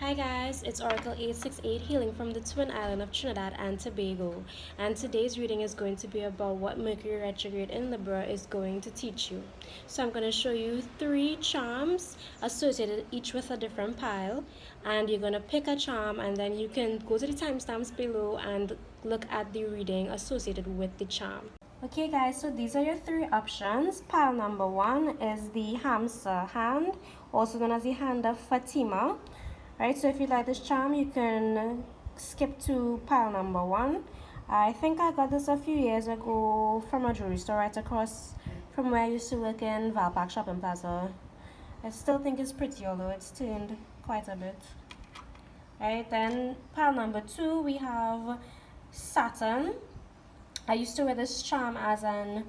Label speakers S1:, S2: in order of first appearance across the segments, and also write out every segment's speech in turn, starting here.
S1: Hi guys, it's Oracle 868 healing from the Twin Island of Trinidad and Tobago, and today's reading is going to be about what Mercury Retrograde in Libra is going to teach you. So I'm going to show you 3 charms associated each with a different pile, and you're going to pick a charm and then you can go to the timestamps below and look at the reading associated with the charm. Okay guys, so these are your 3 options. Pile number 1 is the Hamsa hand, also known as the hand of Fatima. Right, so if you like this charm, you can skip to pile number 1. I think I got this a few years ago from a jewelry store right across from where I used to work in Valpark Shopping Plaza. I still think it's pretty, although it's turned quite a bit. Right, then pile number 2, we have Saturn. I used to wear this charm as an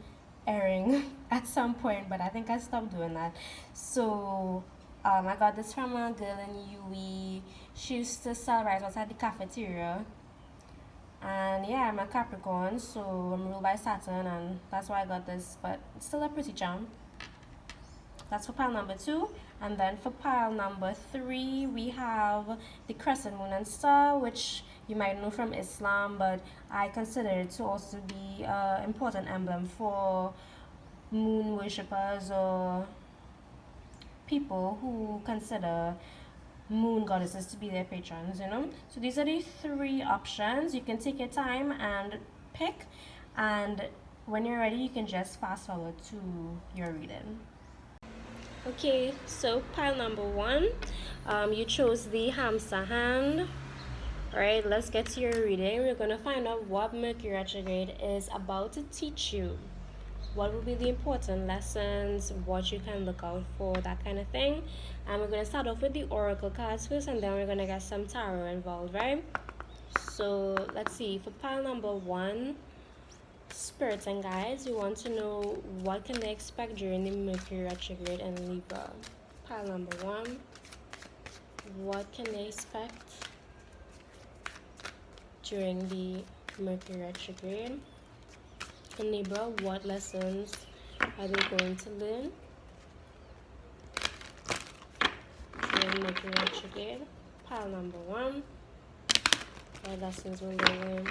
S1: earring at some point, but I think I stopped doing that. So I got this from a girl in UE. She used to sell rice outside the cafeteria. And yeah, I'm a Capricorn, so I'm ruled by Saturn, and that's why I got this. But it's still a pretty charm. That's for pile number 2. And then for pile number 3, we have the Crescent, Moon and Star, which you might know from Islam, but I consider it to also be an important emblem for moon worshippers or people who consider moon goddesses to be their patrons, you know. So these are the 3 options. You can take your time and pick, and when you're ready, you can just fast forward to your reading. Okay, so pile number 1, you chose the Hamsa hand. Alright, let's get to your reading. We're going to find out what Mercury Retrograde is about to teach you. What will be the important lessons, what you can look out for, that kind of thing. And we're going to start off with the Oracle cards first, and then we're going to get some tarot involved, right? So let's see, for pile number 1, Spirits and Guides, you want to know what can they expect during the Mercury Retrograde in Libra. Pile number 1, what can they expect during the Mercury Retrograde in Libra? What lessons are they going to learn during Mercury Retrograde? Pile number 1, what lessons will they learn?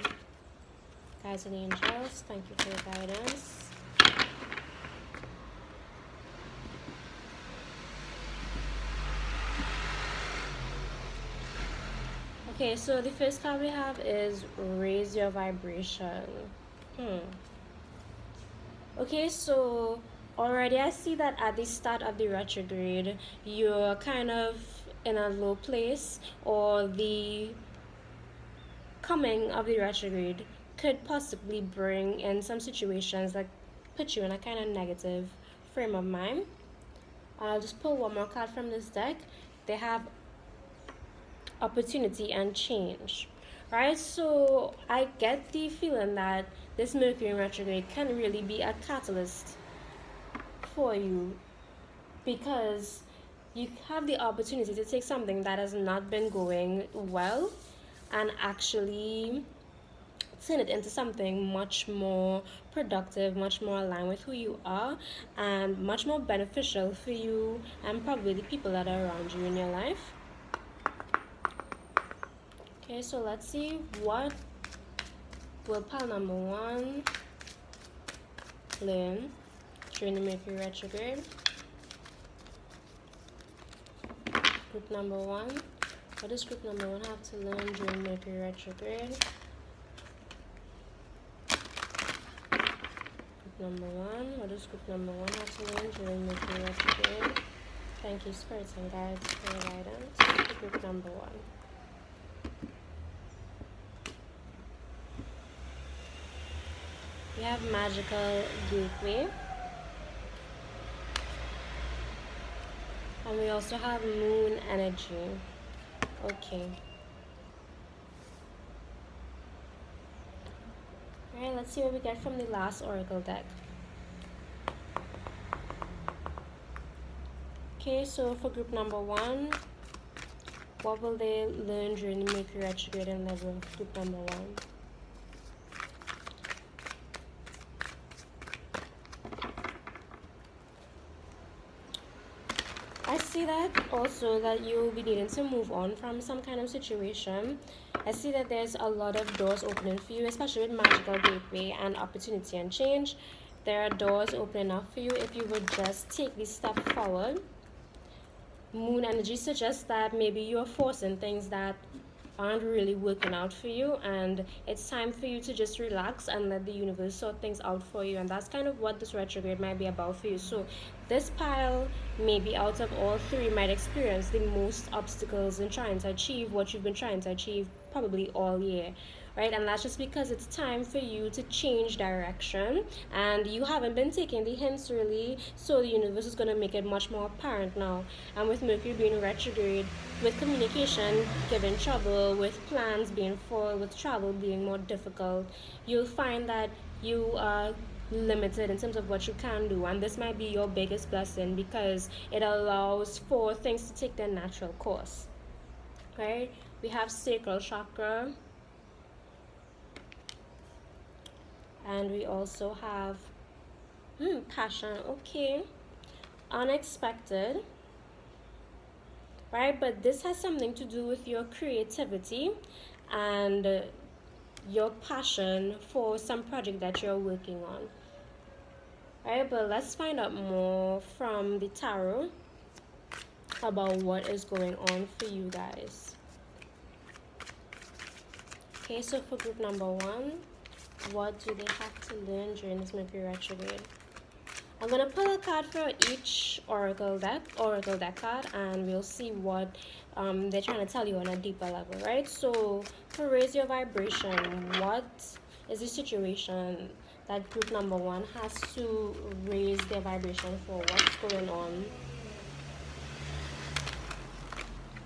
S1: Guides and angels, thank you for your guidance. Okay, so the first card we have is raise your vibration. Okay, so already I see that at the start of the retrograde, you're kind of in a low place, or the coming of the retrograde could possibly bring in some situations that put you in a kind of negative frame of mind. I'll just pull one more card from this deck. They have opportunity and change, right? So I get the feeling that this Mercury retrograde can really be a catalyst for you, because you have the opportunity to take something that has not been going well and actually turn it into something much more productive, much more aligned with who you are, and much more beneficial for you and probably the people that are around you in your life. Okay, so let's see what will pile number 1 learn during the Mercury retrograde. Group number 1, what does group number 1 have to learn during Mercury retrograde? Group number 1, what does group number 1 have to learn during Mercury retrograde? Thank you, Spirits and Guides, for your guidance. Group number 1. We have Magical Gateway, and we also have Moon Energy. Okay. Alright, let's see what we get from the last Oracle deck. Okay, so for group number 1, what will they learn during the Mercury retrograde in Libra? Group number 1. I see see that also that you'll be needing to move on from some kind of situation. I see that there's a lot of doors opening for you, especially with magical gateway and opportunity and change. There are doors opening up for you if you would just take this step forward. Moon energy suggests that maybe you're forcing things that aren't really working out for you, and it's time for you to just relax and let the universe sort things out for you. And that's kind of what this retrograde might be about for you. So this pile, maybe out of all three, might experience the most obstacles in trying to achieve what you've been trying to achieve probably all year, right? And that's just because it's time for you to change direction, and you haven't been taking the hints really, so the universe is going to make it much more apparent now. And with Mercury being retrograde, with communication giving trouble, with plans being full, with travel being more difficult, you'll find that you are limited in terms of what you can do, and this might be your biggest blessing because it allows for things to take their natural course. Okay, we have sacral chakra, and we also have passion. Okay, unexpected, right? But this has something to do with your creativity and your passion for some project that you're working on, right? But let's find out more from the tarot about what is going on for you guys. Okay, so for group number one, what do they have to learn during this Mercury retrograde? I'm gonna pull a card for each oracle deck card, and we'll see what they're trying to tell you on a deeper level, right? So to raise your vibration, what is the situation that group number one has to raise their vibration for? What's going on?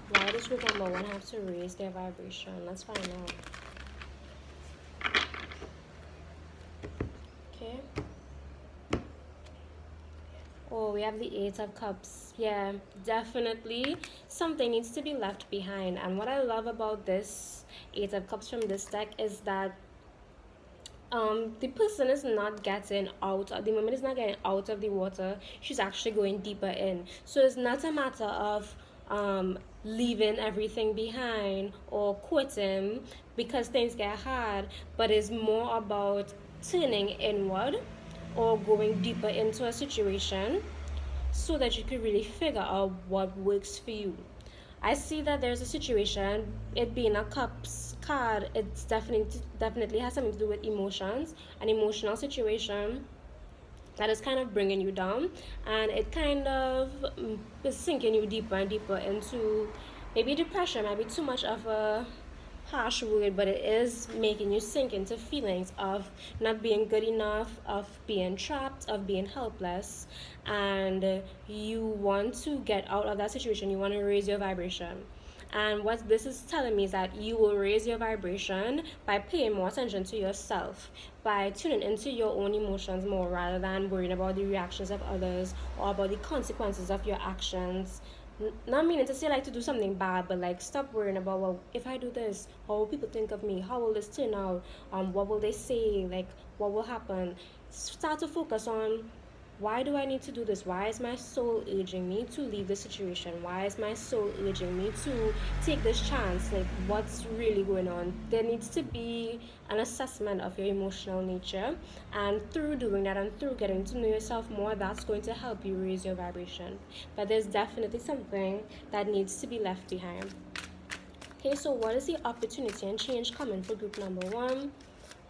S1: Why does group number one have to raise their vibration? Let's find out. Okay. Oh, we have the Eight of Cups. Yeah, definitely something needs to be left behind. And what I love about this Eight of Cups from this deck is that the person is not getting out, the woman is not getting out of the water, she's actually going deeper in. So it's not a matter of leaving everything behind or quitting because things get hard, but it's more about turning inward or going deeper into a situation so that you can really figure out what works for you. I see that there's a situation, it being a cups card, it's definitely has something to do with emotions, an emotional situation that is kind of bringing you down, and it kind of is sinking you deeper and deeper into maybe depression. Might be too much of a harsh word, but it is making you sink into feelings of not being good enough, of being trapped, of being helpless, and you want to get out of that situation. You want to raise your vibration. And what this is telling me is that you will raise your vibration by paying more attention to yourself, by tuning into your own emotions more rather than worrying about the reactions of others or about the consequences of your actions. Not meaning to say like to do something bad, but like stop worrying about, well, if I do this, how will people think of me? How will this turn out? What will they say? Like, what will happen? Start to focus on, why do I need to do this? Why is my soul urging me to leave this situation? Why is my soul urging me to take this chance? Like, what's really going on? There needs to be an assessment of your emotional nature, and through doing that and through getting to know yourself more, that's going to help you raise your vibration. But there's definitely something that needs to be left behind. Okay, so what is the opportunity and change coming for group number one?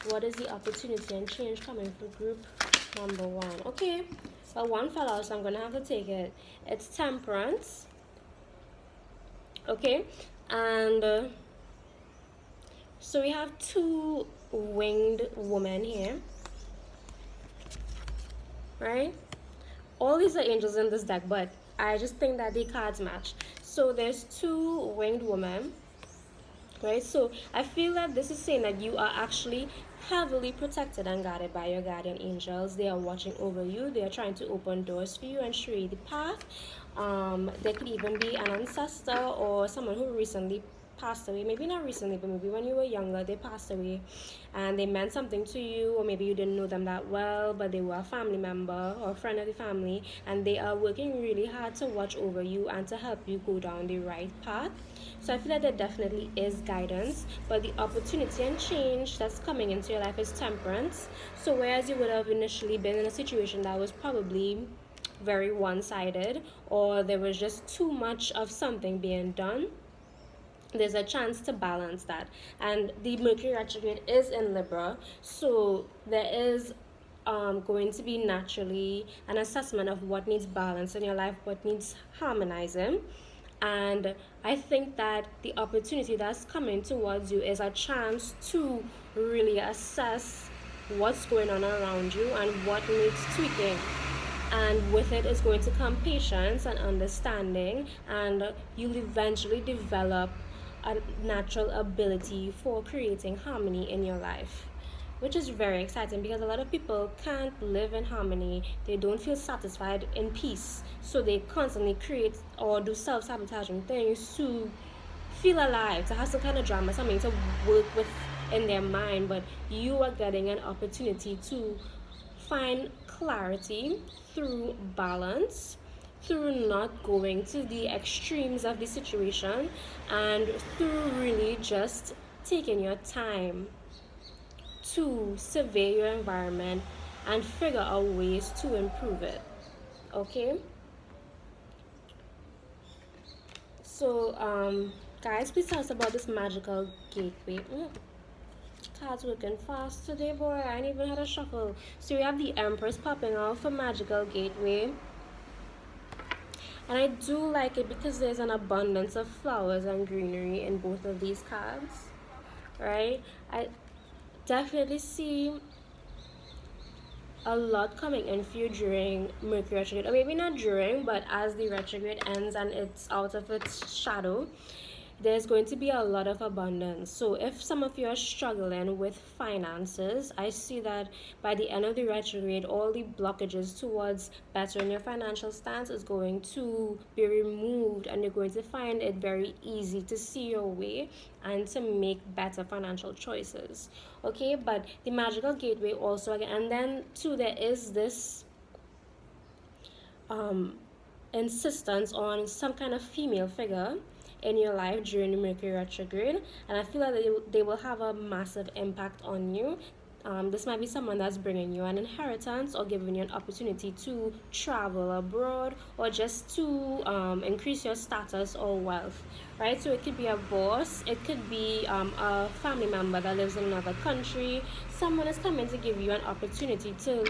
S1: What is the opportunity and change coming for group number one? Okay, well, one fell out, so I'm gonna have to take it. It's Temperance. Okay, and so we have two winged women here, right? All these are angels in this deck, but I just think that the cards match. So there's two winged women, right? So I feel that this is saying that you are actually heavily protected and guarded by your guardian angels. They are watching over you. They are trying to open doors for you and show you the path. There could even be an ancestor or someone who recently passed away. Maybe not recently, but maybe when you were younger, they passed away and they meant something to you, or maybe you didn't know them that well, but they were a family member or a friend of the family, and they are working really hard to watch over you and to help you go down the right path. So I feel like there definitely is guidance, but the opportunity and change that's coming into your life is temperance. So whereas you would have initially been in a situation that was probably very one-sided, or there was just too much of something being done, there's a chance to balance that. And the Mercury retrograde is in Libra, so there is going to be naturally an assessment of what needs balance in your life, what needs harmonizing. And I think that the opportunity that's coming towards you is a chance to really assess what's going on around you and what needs tweaking. And with it is going to come patience and understanding, and you'll eventually develop a natural ability for creating harmony in your life, which is very exciting because a lot of people can't live in harmony. They don't feel satisfied in peace, so they constantly create or do self-sabotaging things to feel alive, to have some kind of drama, something to work with in their mind. But you are getting an opportunity to find clarity through balance, through not going to the extremes of the situation, and through really just taking your time to survey your environment and figure out ways to improve it. Okay? So, guys, please tell us about this magical gateway. Cards working fast today, boy. I ain't even had a shuffle. So we have the Empress popping out for magical gateway. And I do like it because there's an abundance of flowers and greenery in both of these cards, right? I definitely see a lot coming in for you during Mercury retrograde, or maybe not during, but as the retrograde ends and it's out of its shadow, there's going to be a lot of abundance. So if some of you are struggling with finances, I see that by the end of the retrograde, all the blockages towards bettering your financial stance is going to be removed, and you're going to find it very easy to see your way and to make better financial choices. Okay, but the magical gateway also, again, and then too, there is this insistence on some kind of female figure in your life during the Mercury retrograde, and I feel like they will have a massive impact on you. This might be someone that's bringing you an inheritance or giving you an opportunity to travel abroad, or just to increase your status or wealth, right? So it could be a boss, it could be a family member that lives in another country. Someone is coming to give you an opportunity to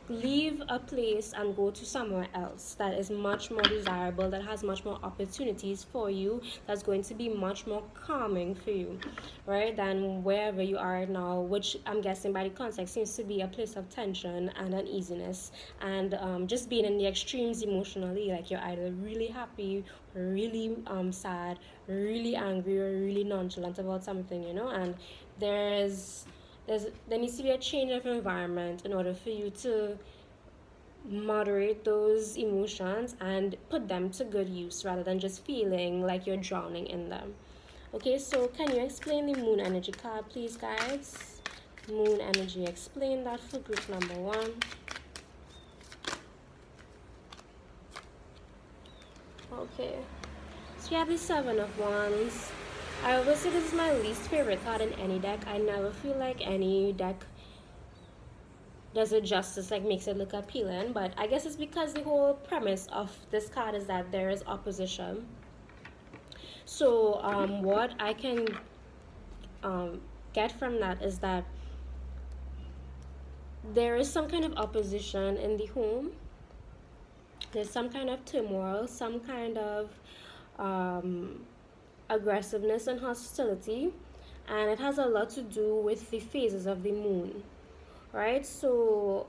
S1: leave a place and go to somewhere else that is much more desirable, that has much more opportunities for you, that's going to be much more calming for you, right, than wherever you are now, which I'm guessing by the context seems to be a place of tension and uneasiness, and just being in the extremes emotionally, like you're either really happy, really sad, really angry, or really nonchalant about something, and there's there needs to be a change of environment in order for you to moderate those emotions and put them to good use, rather than just feeling like you're drowning in them. Okay, so can you explain the moon energy card, please, guys? Moon energy, explain that for group number 1. Okay, so we have the 7 of Wands. I always say this is my least favorite card in any deck. I never feel like any deck does it justice, like makes it look appealing, but I guess it's because the whole premise of this card is that there is opposition. So what I can get from that is that there is some kind of opposition in the home. There's some kind of turmoil, some kind of aggressiveness and hostility, and it has a lot to do with the phases of the moon, right? So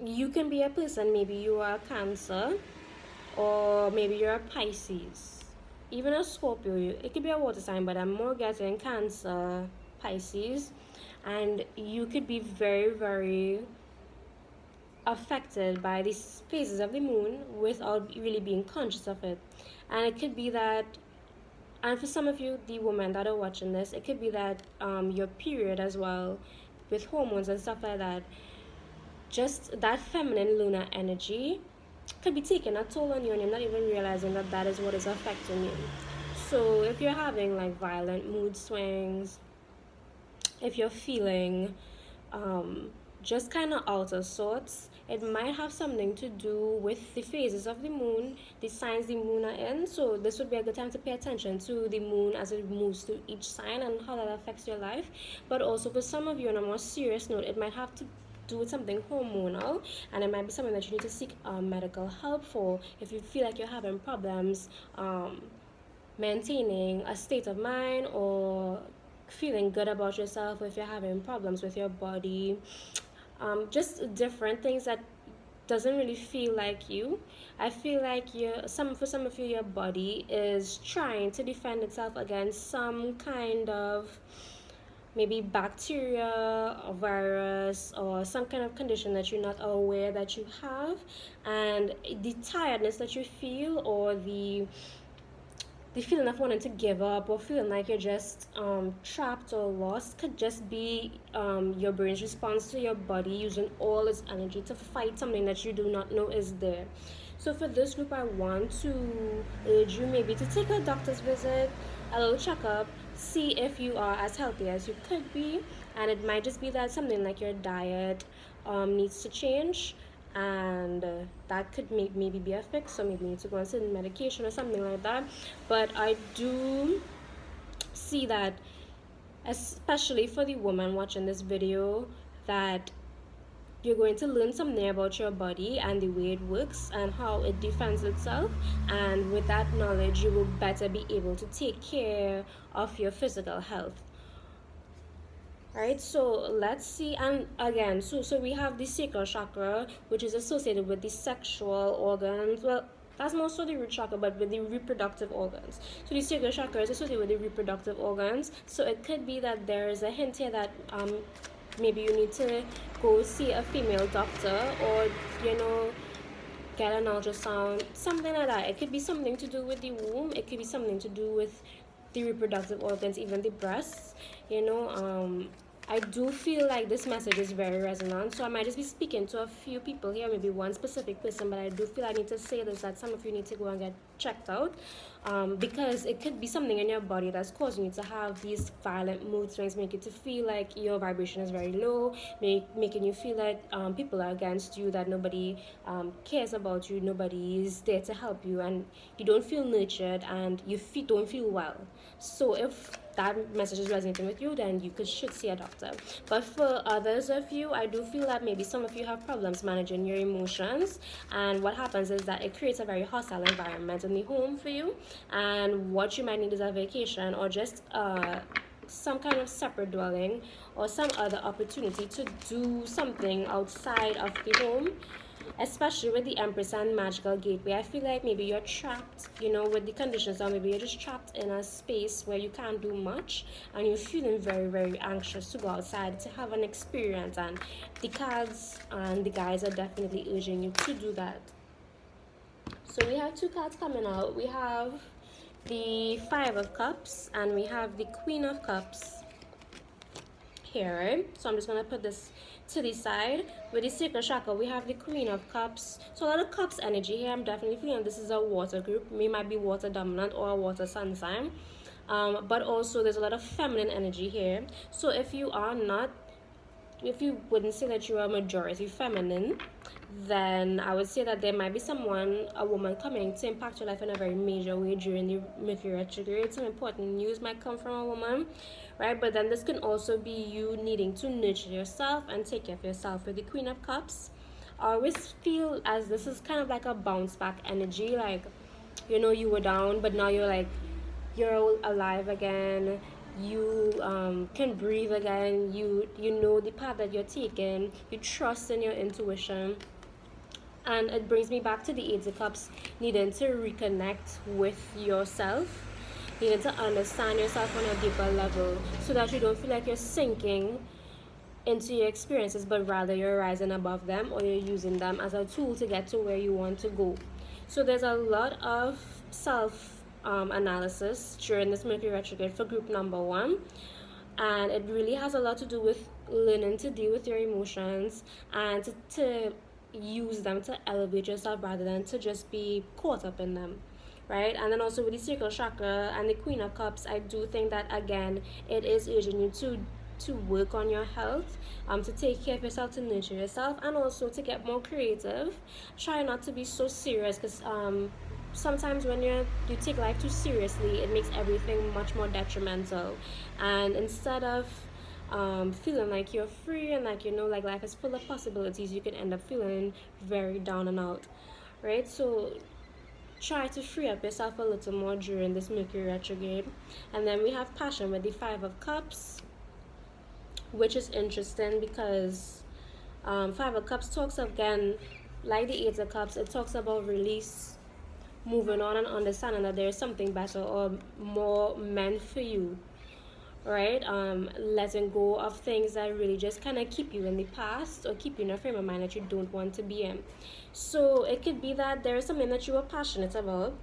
S1: you can be a person, maybe you are a Cancer, or maybe you're a Pisces, even a Scorpio. It could be a water sign, but I'm more getting Cancer, Pisces, and you could be very, very affected by these phases of the moon without really being conscious of it. And it could be that, and for some of you, the women that are watching this, it could be that your period as well, with hormones and stuff like that, just that feminine lunar energy could be taking a toll on you and you're not even realizing that that is what is affecting you. So if you're having like violent mood swings, if you're feeling just kind of out of sorts, it might have something to do with the phases of the moon, the signs the moon are in. So this would be a good time to pay attention to the moon as it moves through each sign and how that affects your life. But also for some of you, on a more serious note, it might have to do with something hormonal, and it might be something that you need to seek medical help for if you feel like you're having problems maintaining a state of mind or feeling good about yourself, if you're having problems with your body, just different things that doesn't really feel like you. I feel like for some of you, your body is trying to defend itself against some kind of maybe bacteria or virus or some kind of condition that you're not aware that you have, and the tiredness that you feel or the feeling of wanting to give up or feeling like you're just trapped or lost could just be your brain's response to your body using all its energy to fight something that you do not know is there. So for this group, I want to urge you maybe to take a doctor's visit, a little checkup, see if you are as healthy as you could be, and it might just be that something like your diet needs to change, and that could maybe be a fix, so maybe you need to go on certain medication or something like that. But I do see that, especially for the woman watching this video, that you're going to learn something about your body and the way it works and how it defends itself, and with that knowledge you will better be able to take care of your physical health. Alright, so let's see. And again, so we have the sacral chakra, which is associated with the sexual organs. Well, that's more so the root chakra, but with the reproductive organs. So the sacral chakra is associated with the reproductive organs. So it could be that there is a hint here that maybe you need to go see a female doctor, or get an ultrasound, something like that. It could be something to do with the womb. It could be something to do with the reproductive organs, even the breasts. I do feel like this message is very resonant, so I might just be speaking to a few people here, maybe one specific person, but I do feel I need to say this, that some of you need to go and get checked out, because it could be something in your body that's causing you to have these violent mood swings, make you to feel like your vibration is very low, making you feel like people are against you, that nobody cares about you, nobody is there to help you, and you don't feel nurtured, and you don't feel well. So if that message is resonating with you, then you should see a doctor. But for others of you, I do feel that maybe some of you have problems managing your emotions, and what happens is that it creates a very hostile environment in the home for you, and what you might need is a vacation, or just some kind of separate dwelling, or some other opportunity to do something outside of the home. Especially with the Empress and Magical Gateway, I feel like maybe you're trapped, with the conditions, or maybe you're just trapped in a space where you can't do much, and you're feeling very, very anxious to go outside to have an experience, and the cards and the guides are definitely urging you to do that. So we have two cards coming out. We have the Five of Cups, and we have the Queen of Cups here, right? So I'm just going to put this to the side. With the sacral chakra, we have the Queen of Cups. So a lot of cups energy here. I'm definitely feeling this is a water group. We might be water dominant or a water sun sign. But also there's a lot of feminine energy here. So if you wouldn't say that you are majority feminine, then I would say that there might be a woman coming to impact your life in a very major way during the Mercury Retrograde. Some important news might come from a woman, right? But then this can also be you needing to nurture yourself and take care of yourself. With the Queen of Cups, I always feel as this is kind of like a bounce back energy, like you were down, but now you're alive again. You can breathe again. You know the path that you're taking. You trust in your intuition. And it brings me back to the Eight of Cups, needing to reconnect with yourself, needing to understand yourself on a deeper level, so that you don't feel like you're sinking into your experiences, but rather you're rising above them, or you're using them as a tool to get to where you want to go. So there's a lot of self analysis during this Mercury retrograde for group number one, and it really has a lot to do with learning to deal with your emotions and to use them to elevate yourself rather than to just be caught up in them, right? And then also with the sacral chakra and the Queen of Cups, I do think that again it is urging you to work on your health, to take care of yourself, to nurture yourself, and also to get more creative. Try not to be so serious, because sometimes when you take life too seriously, it makes everything much more detrimental. And instead of feeling like you're free and like like life is full of possibilities, you can end up feeling very down and out, right? So try to free up yourself a little more during this Mercury retrograde. And then we have passion with the Five of Cups, which is interesting because Five of Cups talks again, like the Eight of Cups, it talks about release, moving on, and understanding that there's something better or more meant for you, right? Letting go of things that really just kind of keep you in the past or keep you in a frame of mind that you don't want to be in. So it could be that there is something that you are passionate about.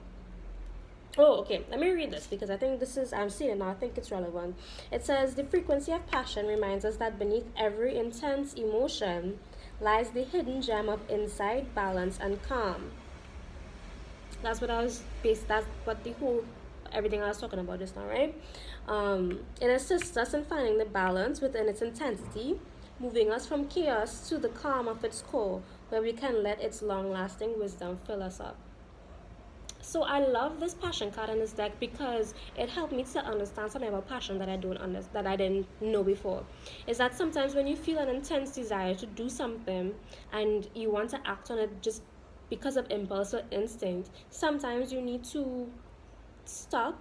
S1: Oh, okay. Let me read this because I think I'm seeing it now. I think it's relevant. It says, the frequency of passion reminds us that beneath every intense emotion lies the hidden gem of insight, balance, and calm. That's what that's what everything I was talking about just now, right? It assists us in finding the balance within its intensity, moving us from chaos to the calm of its core, where we can let its long-lasting wisdom fill us up. So I love this passion card in this deck because it helped me to understand something about passion that I didn't know before. Is that sometimes when you feel an intense desire to do something and you want to act on it just because of impulse or instinct, sometimes you need to stop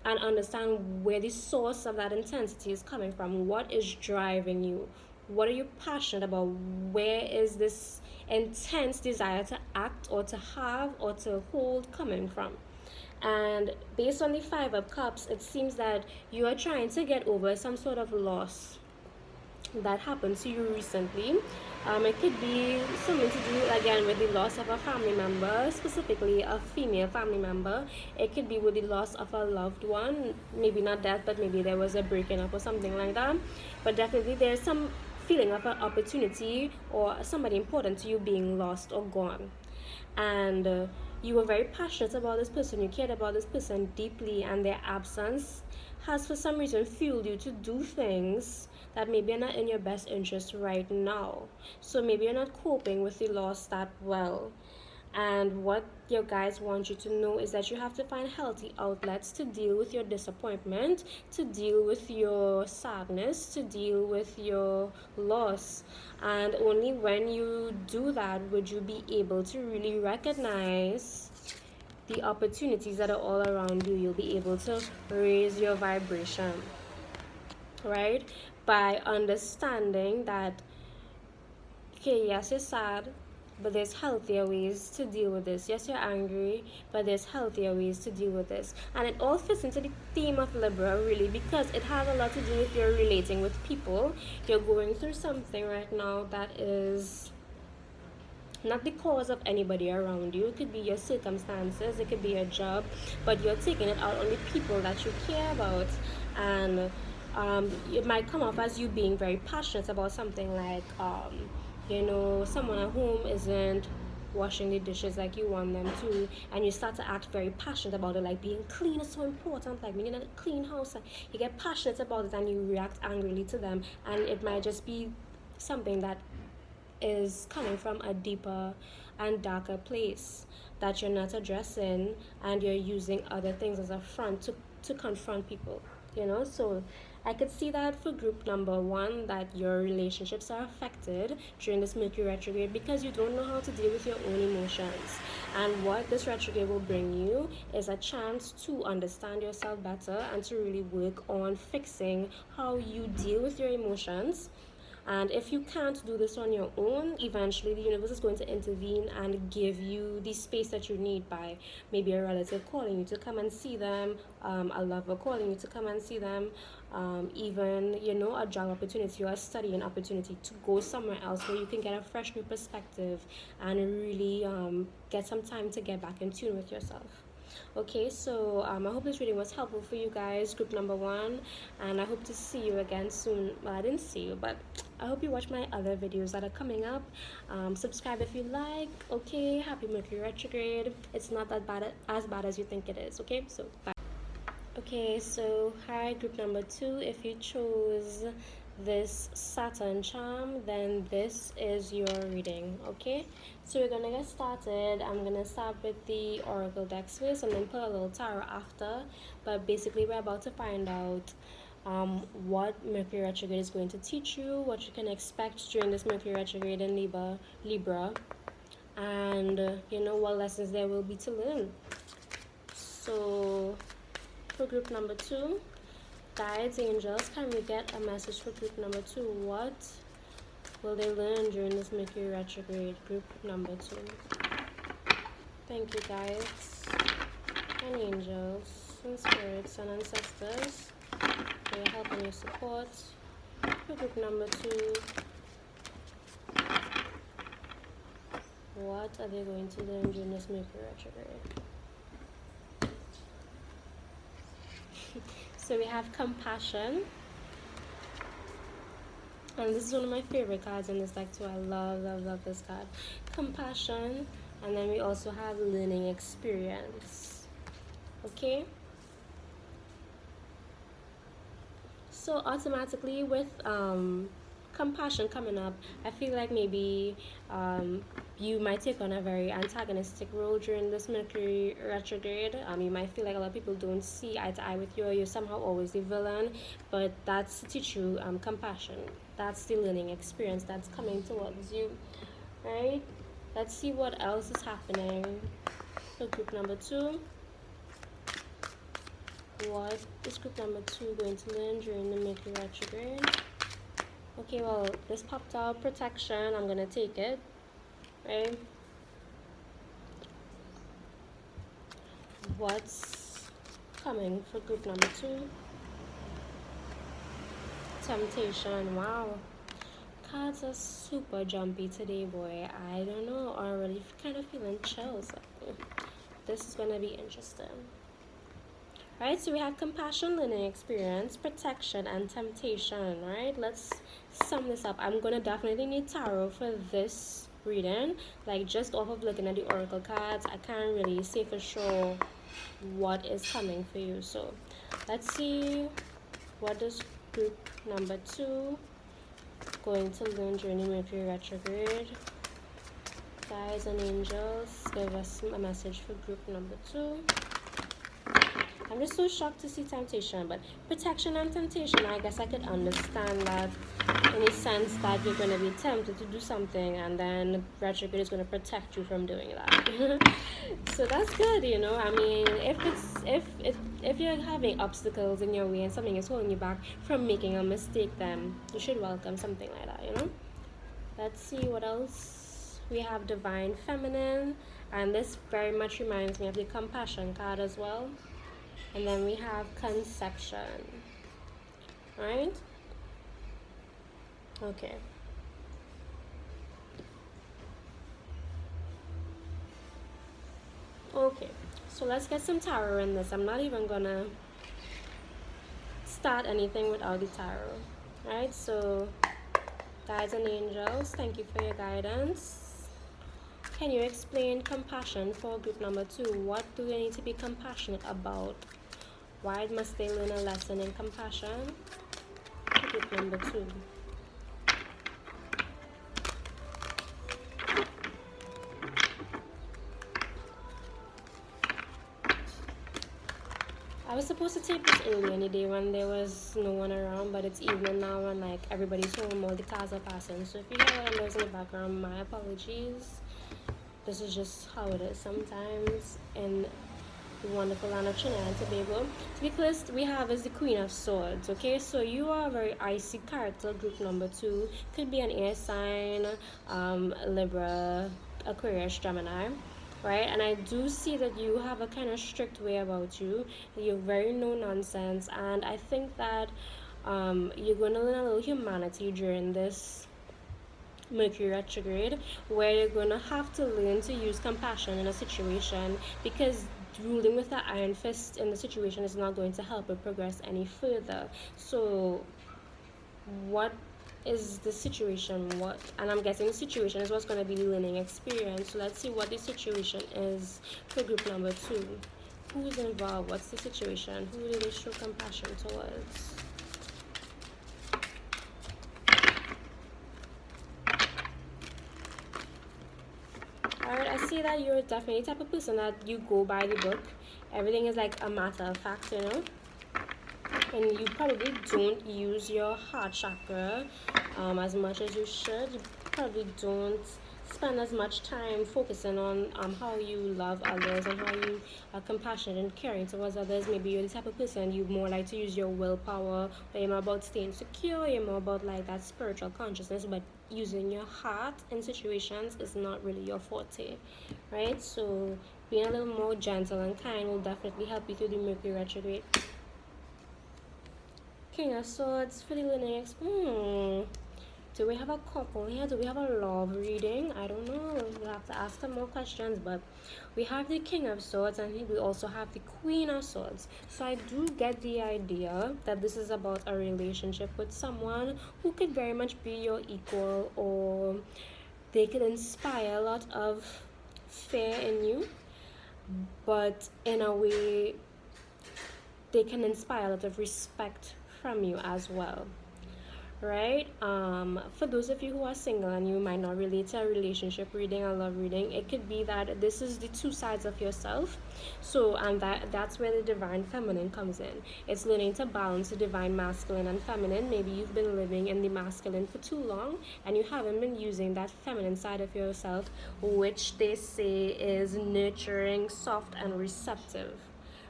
S1: and understand where the source of that intensity is coming from. What is driving you? What are you passionate about? Where is this intense desire to act or to have or to hold coming from? And based on the Five of Cups, it seems that you are trying to get over some sort of loss that happened to you recently. It could be something to do again with the loss of a family member, specifically a female family member. It could be with the loss of a loved one, maybe not death, but maybe there was a breaking up or something like that. But definitely there's some feeling of an opportunity or somebody important to you being lost or gone. And you were very passionate about this person, you cared about this person deeply, and their absence has for some reason fueled you to do things that maybe are not in your best interest right now. So maybe you're not coping with the loss that well. And what your guides want you to know is that you have to find healthy outlets to deal with your disappointment, to deal with your sadness, to deal with your loss. And only when you do that would you be able to really recognize the opportunities that are all around you. You'll be able to raise your vibration, right? By understanding that, okay, yes, you're sad, but there's healthier ways to deal with this. Yes, you're angry, but there's healthier ways to deal with this. And it all fits into the theme of Libra, really, because it has a lot to do with your relating with people. You're going through something right now that is not the cause of anybody around you. It could be your circumstances, it could be your job, but you're taking it out on the people that you care about. And it might come off as you being very passionate about something like someone at home isn't washing the dishes like you want them to, and you start to act very passionate about it, like being clean is so important, like being in a clean house. You get passionate about it and you react angrily to them, and it might just be something that is coming from a deeper and darker place that you're not addressing, and you're using other things as a front to confront people, so I could see that for group number one, that your relationships are affected during this Mercury retrograde because you don't know how to deal with your own emotions. And what this retrograde will bring you is a chance to understand yourself better and to really work on fixing how you deal with your emotions, And if you can't do this on your own, eventually the universe is going to intervene and give you the space that you need by maybe a relative calling you to come and see them, a lover calling you to come and see them, even, you know, a job opportunity or a studying opportunity to go somewhere else where you can get a fresh new perspective and really get some time to get back in tune with yourself. Okay, so I hope this reading was helpful for you guys, group number 1, and I hope to see you again soon. Well, I didn't see you, but I hope you watch my other videos that are coming up. Subscribe if you like. Okay, happy Mercury retrograde. It's not that bad as you think it is. Okay, so bye. Okay, so hi, group number 2. If you chose this Saturn charm, then this is your reading. Okay, so we're gonna get started. I'm gonna start with the oracle decks first and then put a little tarot after, but basically we're about to find out what Mercury retrograde is going to teach you, what you can expect during this Mercury retrograde in Libra, and you know, what lessons there will be to learn. So for group number 2, guides, angels, can we get a message for group number 2? What will they learn during this Mercury retrograde? Group number 2. Thank you, guides and angels and spirits and ancestors for your help and your support. For group number 2, what are they going to learn during this Mercury retrograde? So we have compassion, and this is one of my favorite cards in this deck too. I love this card. Compassion, and then we also have learning experience. Okay, so automatically with compassion coming up, I feel like maybe you might take on a very antagonistic role during this Mercury retrograde. You might feel like a lot of people don't see eye to eye with you, or you're somehow always the villain, but that's to teach you compassion. That's the learning experience that's coming towards you, right? Let's see what else is happening for group number 2. What is group number 2 going to learn during the Mercury retrograde? Okay, well, this popped out, protection. I'm gonna take it, right? What's coming for group number 2? Temptation. Wow, cards are super jumpy today, boy. I don't know, already kind of feeling chills. This is gonna be interesting. Right, so we have compassion, learning experience, protection, and temptation. Right, let's sum this up. I'm gonna definitely need tarot for this reading. Like, just off of looking at the oracle cards, I can't really say for sure what is coming for you. So let's see what is group number 2 going to learn during the Mercury retrograde. Guides and angels, give us a message for group number 2. I'm just so shocked to see temptation, but protection and temptation, I guess I could understand that in a sense that you're going to be tempted to do something, and then retrograde is going to protect you from doing that. So that's good, you know. I mean, if you're having obstacles in your way and something is holding you back from making a mistake, then you should welcome something like that, you know. Let's see what else. We have divine feminine, and this very much reminds me of the compassion card as well. And then we have conception. Right? Okay. Okay, so let's get some tarot in this. I'm not even gonna start anything without the tarot. Right? So, guides and angels, thank you for your guidance. Can you explain compassion for group number 2? What do they need to be compassionate about? Why must they learn a lesson in compassion? Group number 2. I was supposed to take this early any day when there was no one around, but it's evening now and like everybody's home, all the cars are passing. So if you hear what noise in the background, my apologies. This is just how it is sometimes in the wonderful land of Trinidad and Tobago. To be first, we have is the Queen of Swords. Okay, so you are a very icy character. Group number 2 could be an air sign, Libra, Aquarius, Gemini, right? And I do see that you have a kind of strict way about you. You're very no nonsense, and I think that you're going to learn a little humanity during this Mercury retrograde, where you're going to have to learn to use compassion in a situation, because ruling with the iron fist in the situation is not going to help it progress any further. So what is the situation? What, and I'm guessing the situation is what's going to be the learning experience. So let's see what the situation is for group number 2. Who's involved? What's the situation? Who do they show compassion towards? Alright, I see that you're definitely the type of person that you go by the book. Everything is like a matter of fact, you know. And you probably don't use your heart chakra as much as you should. You probably don't spend as much time focusing on how you love others and how you are compassionate and caring towards others. Maybe you're the type of person you more like to use your willpower, or you're more about staying secure, you're more about like that spiritual consciousness, but using your heart in situations is not really your forte, right? So being a little more gentle and kind will definitely help you through the Mercury retrograde. King of Swords for the learning experience. Do we have a couple here? Do we have a love reading? I don't know. We'll have to ask them more questions. But we have the King of Swords, and we also have the Queen of Swords. So I do get the idea that this is about a relationship with someone who could very much be your equal, or they could inspire a lot of fear in you, but in a way they can inspire a lot of respect from you as well, right? For those of you who are single and you might not relate to a relationship reading, a love reading, it could be that this is the two sides of yourself. So and that's where the divine feminine comes in. It's learning to balance the divine masculine and feminine. Maybe you've been living in the masculine for too long and you haven't been using that feminine side of yourself, which they say is nurturing, soft, and receptive,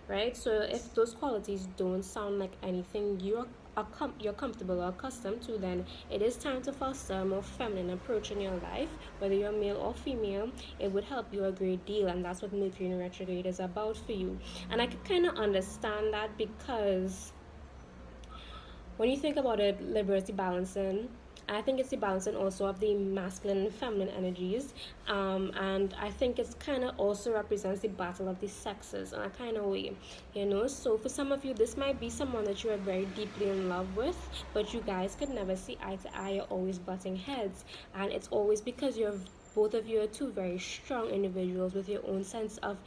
S1: right? So if those qualities don't sound like anything you're comfortable or accustomed to, then it is time to foster a more feminine approach in your life. Whether you're male or female, it would help you a great deal, and that's what Mercury in retrograde is about for you. And I could kind of understand that, because when you think about it, liberty balancing, I think it's the balancing also of the masculine and feminine energies, and I think it's kind of also represents the battle of the sexes in a kind of way, you know. So for some of you, this might be someone that you are very deeply in love with, but you guys could never see eye to eye. You're always butting heads, and it's always because both of you are two very strong individuals with your own sense of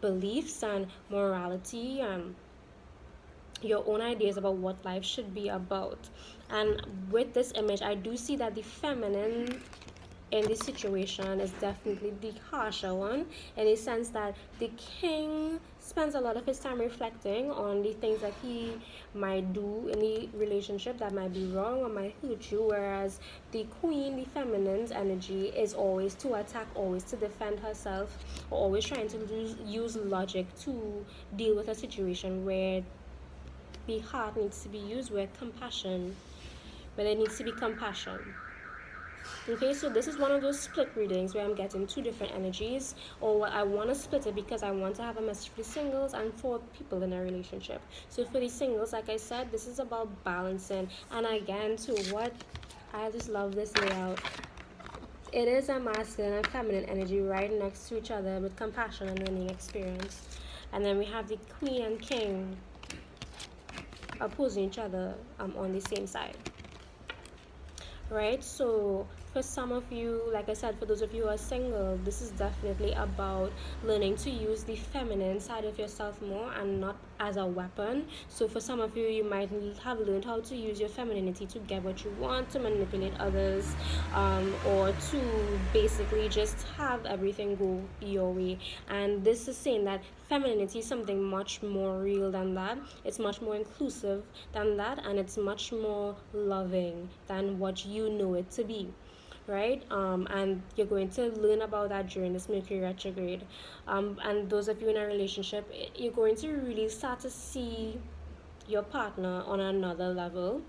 S1: beliefs and morality and your own ideas about what life should be about. And with this image, I do see that the feminine in this situation is definitely the harsher one, in the sense that the king spends a lot of his time reflecting on the things that he might do in the relationship that might be wrong or might hurt you, whereas the queen, the feminine's energy, is always to attack, always to defend herself, or always trying to use logic to deal with a situation where the heart needs to be used, where there needs to be compassion. Okay, so this is one of those split readings where I'm getting two different energies, or I want to split it because I want to have a message for the singles and for people in a relationship. So for the singles, like I said, this is about balancing. And again, too, what I just love this layout. It is a masculine and feminine energy right next to each other with compassion and learning experience. And then we have the queen and king opposing each other on the same side, right? So for some of you, like I said, for those of you who are single, this is definitely about learning to use the feminine side of yourself more and not as a weapon. So for some of you, you might have learned how to use your femininity to get what you want, to manipulate others, or to basically just have everything go your way. And this is saying that femininity is something much more real than that. It's much more inclusive than that, and it's much more loving than what you know it to be. right? And you're going to learn about that during this Mercury retrograde. And those of you in a relationship, you're going to really start to see your partner on another level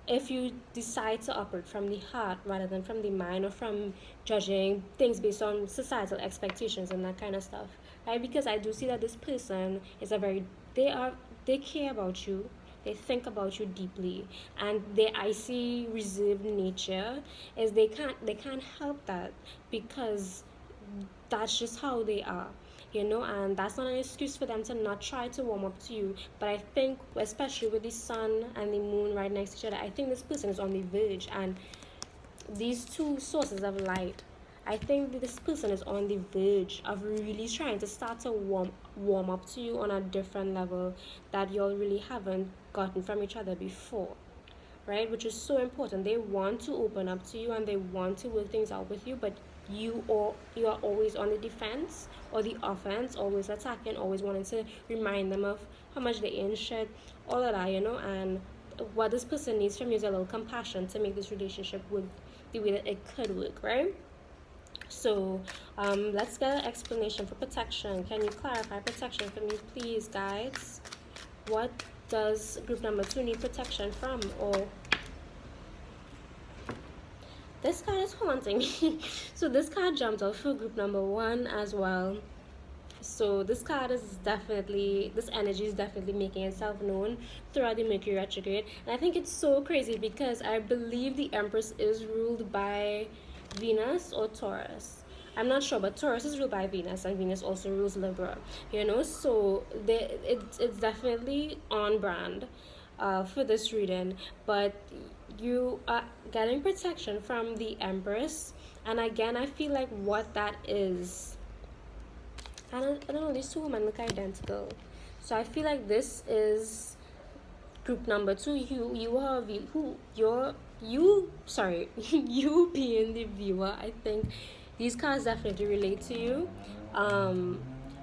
S1: if you decide to operate from the heart rather than from the mind, or from judging things based on societal expectations and that kind of stuff, right? Because I do see that this person is a very, they are, they care about you, they think about you deeply, and their icy reserved nature is they can't help that, because that's just how they are, and that's not an excuse for them to not try to warm up to you. But I think, especially with the sun and the moon right next to each other, I think this person is on the verge, and these two sources of light, I think that this person is on the verge of really trying to start to warm up to you on a different level that y'all really haven't gotten from each other before, right? Which is so important. They want to open up to you and they want to work things out with you, but you are always on the defense or the offense, always attacking, always wanting to remind them of how much they ain't shit, all of that, and what this person needs from you is a little compassion to make this relationship work the way that it could work, right? So let's get an explanation for protection. Can you clarify protection for me, please, guys? What does group number 2 need protection from? Or this card is haunting me. So this card jumped out for group number 1 as well. So this card is definitely, this energy is definitely making itself known throughout the Mercury retrograde. And I think it's so crazy because I believe the Empress is ruled by Venus or Taurus. I'm not sure, but Taurus is ruled by Venus, and Venus also rules Libra. So it's definitely on brand for this reading. But you are getting protection from the Empress, and again, I feel like what that is, I don't know, these two women look identical. So I feel like this is group number 2. You being the viewer, I think these cards definitely relate to you.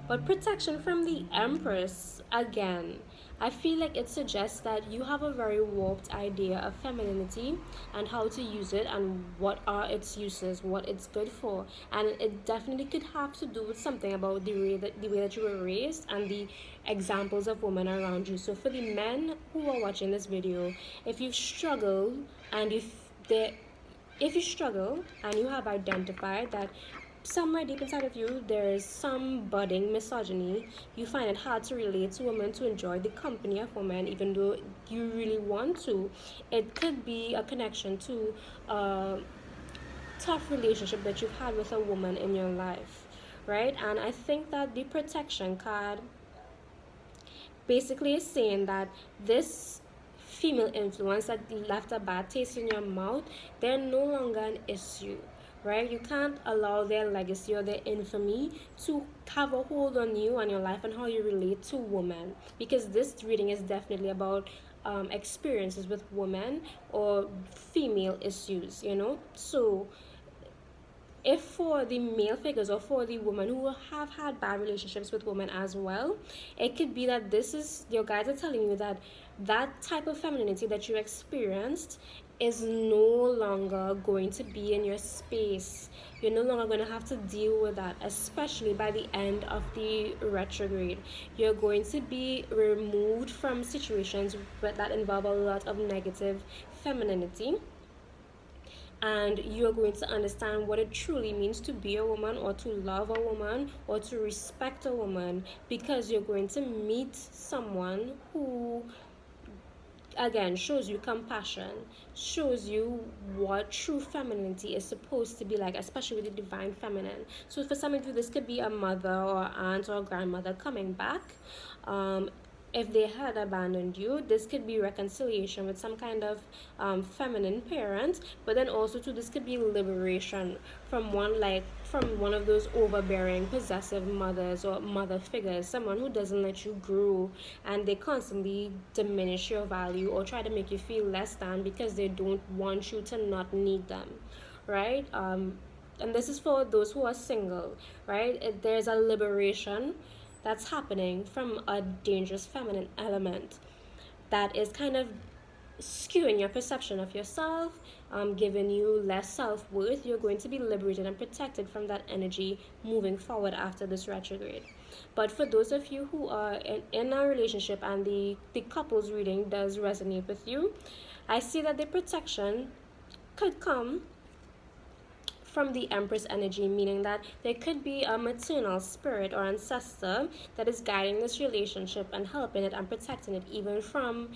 S1: But protection from the Empress, again, I feel like it suggests that you have a very warped idea of femininity and how to use it and what are its uses, what it's good for. And it definitely could have to do with something about the way that you were raised and the examples of women around you. So for the men who are watching this video, if you struggle and if you struggle and you have identified that somewhere deep inside of you there is some budding misogyny, you find it hard to relate to women, to enjoy the company of women even though you really want to, it could be a connection to a tough relationship that you've had with a woman in your life, right? And I think that the protection card basically is saying that this female influence that left a bad taste in your mouth, they're no longer an issue, right? You can't allow their legacy or their infamy to have a hold on you and your life and how you relate to women, because this reading is definitely about experiences with women or female issues, So if for the male figures or for the women who have had bad relationships with women as well, it could be that this is, your guides are telling you that that type of femininity that you experienced is no longer going to be in your space. You're no longer going to have to deal with that, especially by the end of the retrograde. You're going to be removed from situations that involve a lot of negative femininity, and you are going to understand what it truly means to be a woman or to love a woman or to respect a woman, because you're going to meet someone who again shows you compassion, shows you what true femininity is supposed to be like, especially with the divine feminine. So for some of you, this could be a mother or aunt or grandmother coming back. If they had abandoned you, this could be reconciliation with some kind of feminine parent, but then also too, this could be liberation from one of those overbearing possessive mothers or mother figures, someone who doesn't let you grow and they constantly diminish your value or try to make you feel less than because they don't want you to not need them, right? And this is for those who are single, right? There's a liberation that's happening from a dangerous feminine element that is kind of skewing your perception of yourself, giving you less self-worth. You're going to be liberated and protected from that energy moving forward after this retrograde. But for those of you who are in a relationship and the couples reading does resonate with you, I see that the protection could come from the Empress energy, meaning that there could be a maternal spirit or ancestor that is guiding this relationship and helping it and protecting it, even from,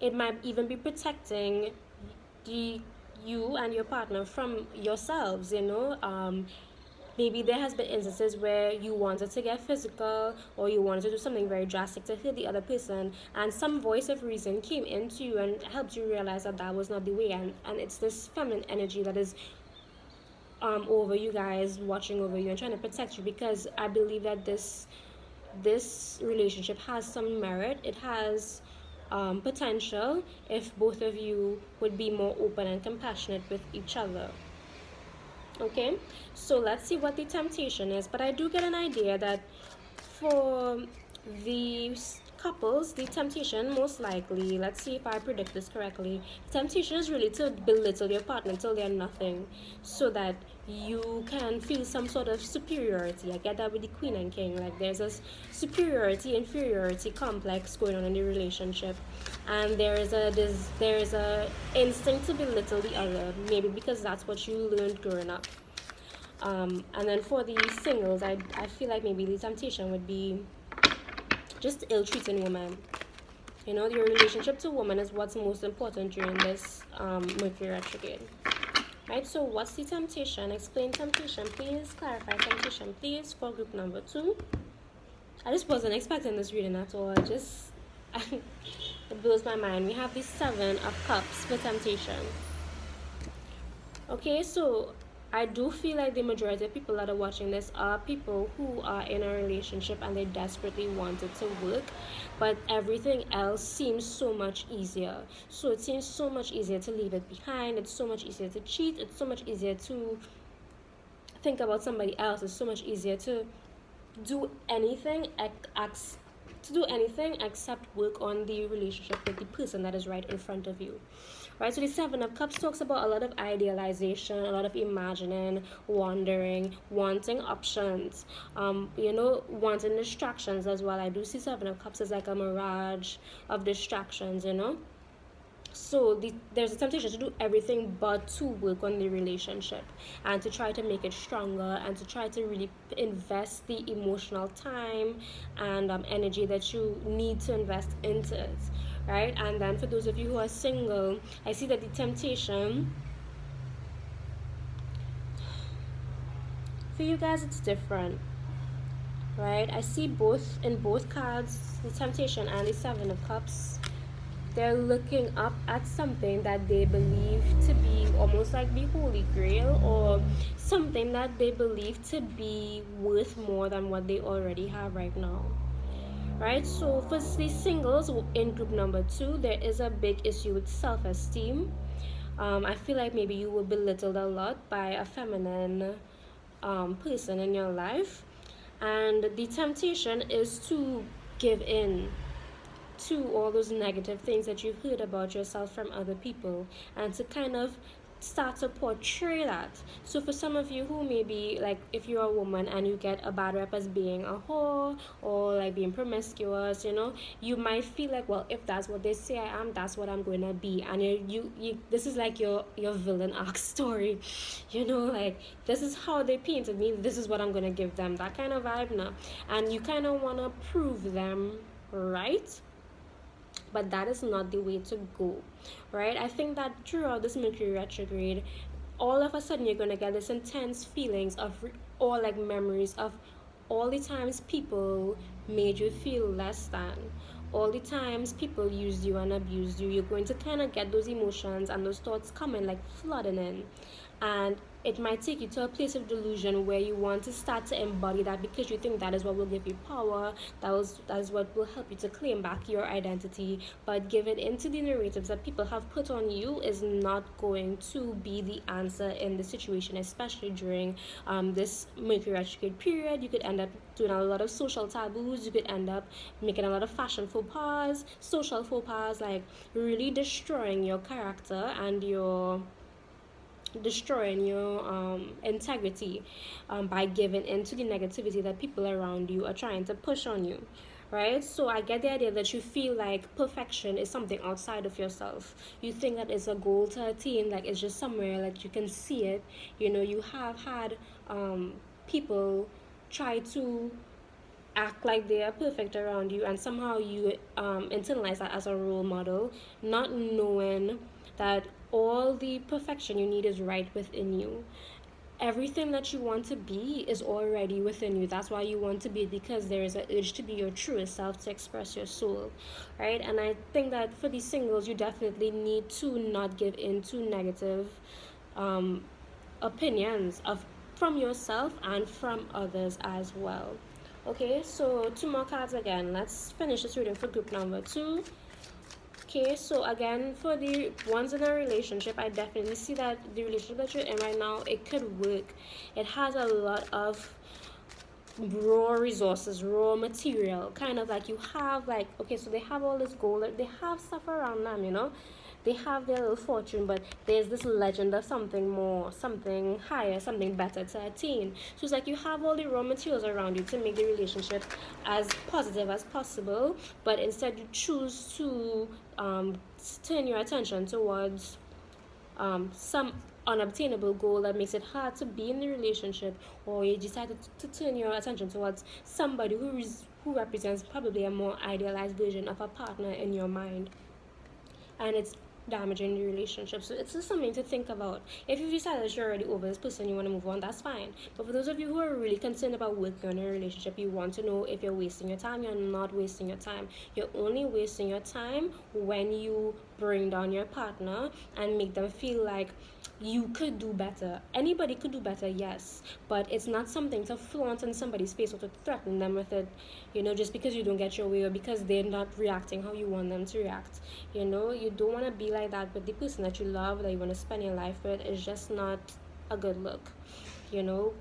S1: it might even be protecting the you and your partner from yourselves, maybe there has been instances where you wanted to get physical or you wanted to do something very drastic to hurt the other person, and some voice of reason came into you and helped you realize that that was not the way, and it's this feminine energy that is over you guys, watching over you and trying to protect you, because I believe that this relationship has some merit. It has potential if both of you would be more open and compassionate with each other. Okay, so let's see what the temptation is. But I do get an idea that for these couples, the temptation most likely, let's see if I predict this correctly, the temptation is really to belittle your partner until they're nothing, so that you can feel some sort of superiority. I get that with the Queen and King, like there's a superiority inferiority complex going on in the relationship, and there is a instinct to belittle the other, maybe because that's what you learned growing up. And then for the singles, I feel like maybe the temptation would be just ill-treating women. Your relationship to women is what's most important during this Mercury retrograde. Right, so what's the temptation? Explain temptation, please. Clarify temptation, please, for group number 2. I just wasn't expecting this reading at all. It blows my mind. We have the 7 of Cups for temptation. Okay, so I do feel like the majority of people that are watching this are people who are in a relationship and they desperately want it to work, but everything else seems so much easier. So it seems so much easier to leave it behind. It's so much easier to cheat. It's so much easier to think about somebody else. It's so much easier to do anything except work on the relationship with the person that is right in front of you. Right, so the 7 of Cups talks about a lot of idealization, a lot of imagining, wandering, wanting options, wanting distractions as well. I do see 7 of Cups as like a mirage of distractions, So there's a temptation to do everything but to work on the relationship and to try to make it stronger and to try to really invest the emotional time and energy that you need to invest into it. Right, and then for those of you who are single, I see that the temptation for you guys, it's different. Right, I see both in both cards, the temptation and the 7 of Cups. They're looking up at something that they believe to be almost like the Holy Grail, or something that they believe to be worth more than what they already have right now. Right, so for the singles in group number 2, there is a big issue with self-esteem. I feel like maybe you were belittled a lot by a feminine person in your life, and the temptation is to give in to all those negative things that you've heard about yourself from other people, and to kind of start to portray that. So for some of you who maybe, like, if you're a woman and you get a bad rep as being a whore or like being promiscuous, you might feel like, well, if that's what they say I am, that's what I'm going to be. And you this is like your villain arc story, like, this is how they painted me, this is what I'm going to give them, that kind of vibe now. And you kind of want to prove them right, but that is not the way to go. Right, I think that throughout this Mercury retrograde, all of a sudden you're going to get this intense feelings of or like memories of all the times people made you feel less than, all the times people used you and abused you. You're going to kind of get those emotions and those thoughts coming like flooding in, and it might take you to a place of delusion where you want to start to embody that because you think that is what will give you power, that is what will help you to claim back your identity. But giving into the narratives that people have put on you is not going to be the answer in the situation, especially during this Mercury retrograde period. You could end up doing a lot of social taboos. You could end up making a lot of fashion faux pas, social faux pas, like really destroying your character and your destroying your integrity by giving into the negativity that people around you are trying to push on you, right? So I get the idea that you feel like perfection is something outside of yourself. You think that it's a goal to attain, like it's just somewhere like you can see it. You know, you have had people try to act like they are perfect around you, and somehow you internalize that as a role model, not knowing that all the perfection you need is right within you. Everything that you want to be is already within you. That's why you want to be it, because there is an urge to be your truest self, to express your soul, right? And I think that for these singles, you definitely need to not give in to negative opinions of from yourself and from others as well. Okay, so two more cards again. Let's finish this reading for group number 2. Okay, so again, for the ones in a relationship, I definitely see that the relationship that you're in right now, it could work. It has a lot of raw resources, raw material, kind of like you have like, okay, so they have all this gold, they have stuff around them, you know, they have their little fortune, but there's this legend of something more, something higher, something better to attain. So it's like you have all the raw materials around you to make the relationship as positive as possible, but instead you choose to turn your attention towards some unobtainable goal that makes it hard to be in the relationship, or you decided to turn your attention towards somebody who represents probably a more idealized version of a partner in your mind, and it's damaging the relationship. So it's just something to think about. If you decide that you're already over this person, you want to move on, that's fine. But for those of you who are really concerned about working on a relationship, you want to know if you're wasting your time. You're not wasting your time. You're only wasting your time when you bring down your partner and make them feel like you could do better. Anybody could do better, yes, but it's not something to flaunt in somebody's face or to threaten them with it, you know, just because you don't get your way or because they're not reacting how you want them to react. You know, you don't want to be like that with the person that you love, that you want to spend your life with. It's just not a good look, you know.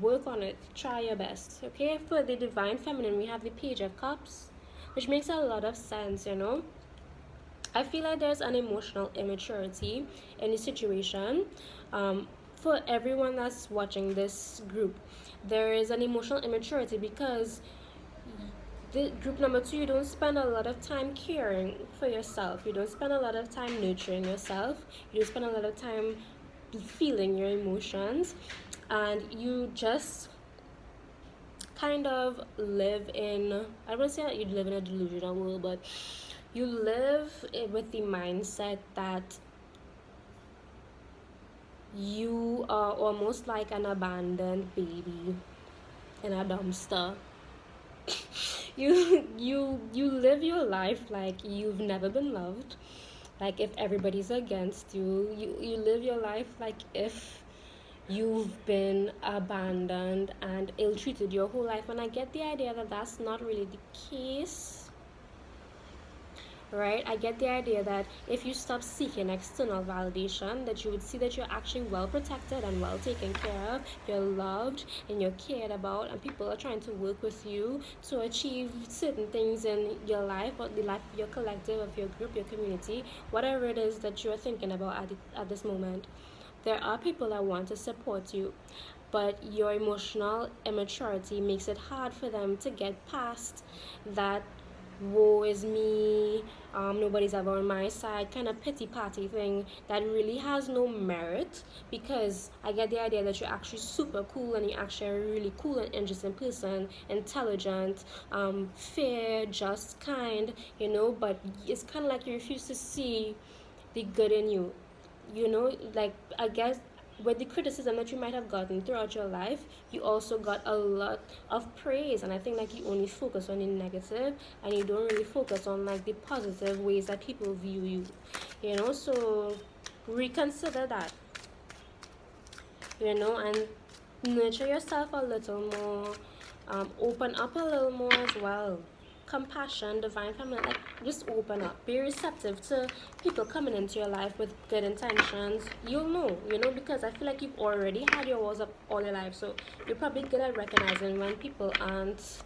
S1: Work on it, try your best. Okay, for the divine feminine, we have the Page of Cups, which makes a lot of sense, you know. I feel like there's an emotional immaturity in the situation. For everyone that's watching this group, there is an emotional immaturity because the group number 2, you don't spend a lot of time caring for yourself. You don't spend a lot of time nurturing yourself. You don't spend a lot of time feeling your emotions, and you just kind of live in, I don't want to say that you live in a delusional world, but you live with the mindset that you are almost like an abandoned baby in a dumpster. You live your life like you've never been loved, like if everybody's against you. You live your life like if you've been abandoned and ill-treated your whole life. And I get the idea that that's not really the case, right? I get the idea that if you stop seeking external validation, that you would see that you're actually well protected and well taken care of, you're loved and you're cared about, and people are trying to work with you to achieve certain things in your life, or the life of your collective, of your group, your community, whatever it is that you're thinking about at this moment. There are people that want to support you, but your emotional immaturity makes it hard for them to get past that woe is me, nobody's ever on my side kind of pity party thing that really has no merit. Because I get the idea that you're actually super cool and you're actually a really cool and interesting person, intelligent, fair, just, kind, you know, but it's kind of like you refuse to see the good in you, you know. Like, I guess with the criticism that you might have gotten throughout your life, you also got a lot of praise, and I think like you only focus on the negative and you don't really focus on like the positive ways that people view you, you know. So reconsider that. and nurture yourself a little more, open up a little more as well. Compassion, divine feminine, like just open up, be receptive to people coming into your life with good intentions. You'll know, because I feel like you've already had your walls up all your life, so you're probably good at recognizing when people aren't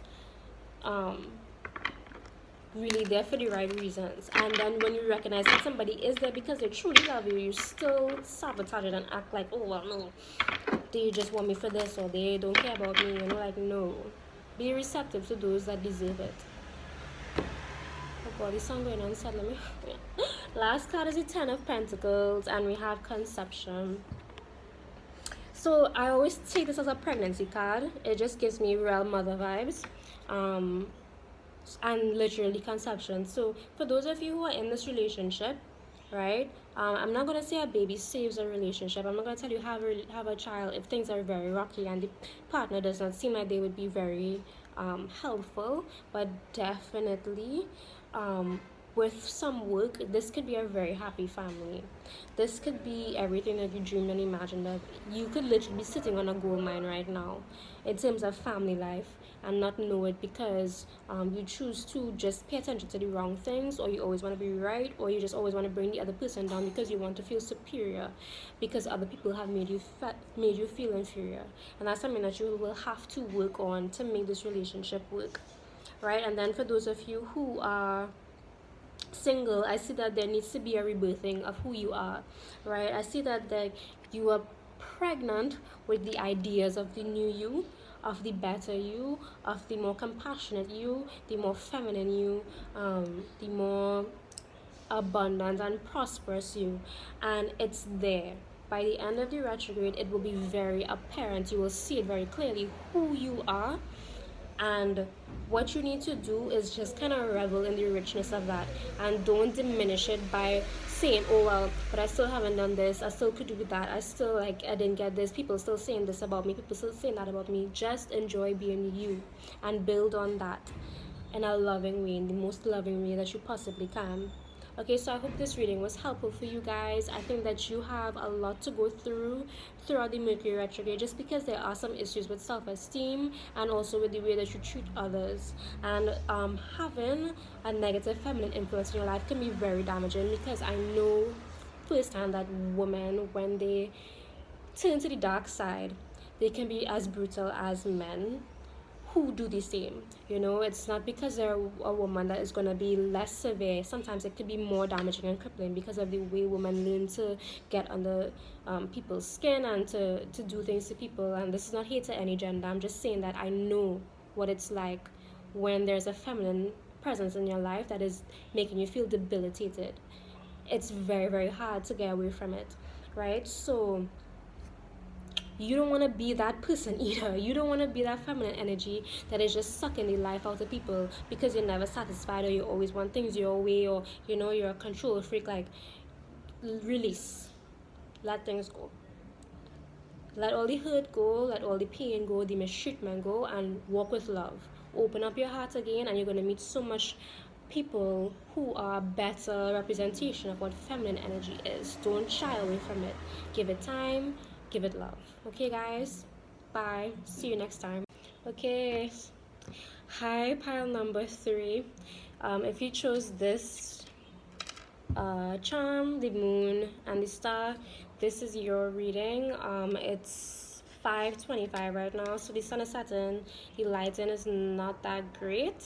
S1: um really there for the right reasons. And then when you recognize that somebody is there because they truly love you, you still sabotage it and act like, oh well, no, they just want me for this, or they don't care about me, like, no. Be receptive to those that deserve it. Oh god, this song going on sad. Let me last card is the Ten of Pentacles, and we have conception. So I always take this as a pregnancy card. It just gives me real mother vibes, and literally conception. So for those of you who are in this relationship, right, I'm not gonna say a baby saves a relationship. I'm not gonna tell you have a child if things are very rocky and the partner does not seem like they would be very helpful. But definitely, with some work, this could be a very happy family. This could be everything that you dreamed and imagined of. You could literally be sitting on a gold mine right now in terms of family life and not know it because you choose to just pay attention to the wrong things, or you always want to be right, or you just always want to bring the other person down because you want to feel superior because other people have made you feel inferior. And that's something that you will have to work on to make this relationship work, right? And then for those of you who are single, I see that there needs to be a rebirthing of who you are, right? I see that you are pregnant with the ideas of the new you, of the better you, of the more compassionate you, the more feminine you, the more abundant and prosperous you, and it's there. By the end of the retrograde, it will be very apparent. You will see it very clearly who you are, and what you need to do is just kind of revel in the richness of that, and don't diminish it by saying, oh well, but I still haven't done this, I still could do that, I still, like, I didn't get this, people still saying this about me, people still saying that about me. Just enjoy being you and build on that in a loving way, in the most loving way that you possibly can. Okay, so I hope this reading was helpful for you guys. I think that you have a lot to go through throughout the Mercury retrograde, just because there are some issues with self-esteem and also with the way that you treat others. And having a negative feminine influence in your life can be very damaging, because I know firsthand that women, when they turn to the dark side, they can be as brutal as men who do the same. It's not because they're a woman that is going to be less severe. Sometimes it could be more damaging and crippling because of the way women learn to get under people's skin and to do things to people. And this is not hate to any gender. I'm just saying that I know what it's like when there's a feminine presence in your life that is making you feel debilitated. It's very, very hard to get away from it, right? So you don't want to be that person either. You don't want to be that feminine energy that is just sucking the life out of people because you're never satisfied, or you always want things your way, or you're a control freak. Like, release, let things go, let all the hurt go, let all the pain go, the mistreatment go, and walk with love. Open up your heart again, and you're going to meet so much people who are better representation of what feminine energy is. Don't shy away from it. Give it time, give it love. Okay, guys, bye, see you next time. Okay, hi, pile number 3. If you chose this charm, the moon, and the star, this is your reading. It's 5:25 right now, so the sun and Saturn, the lighting is not that great,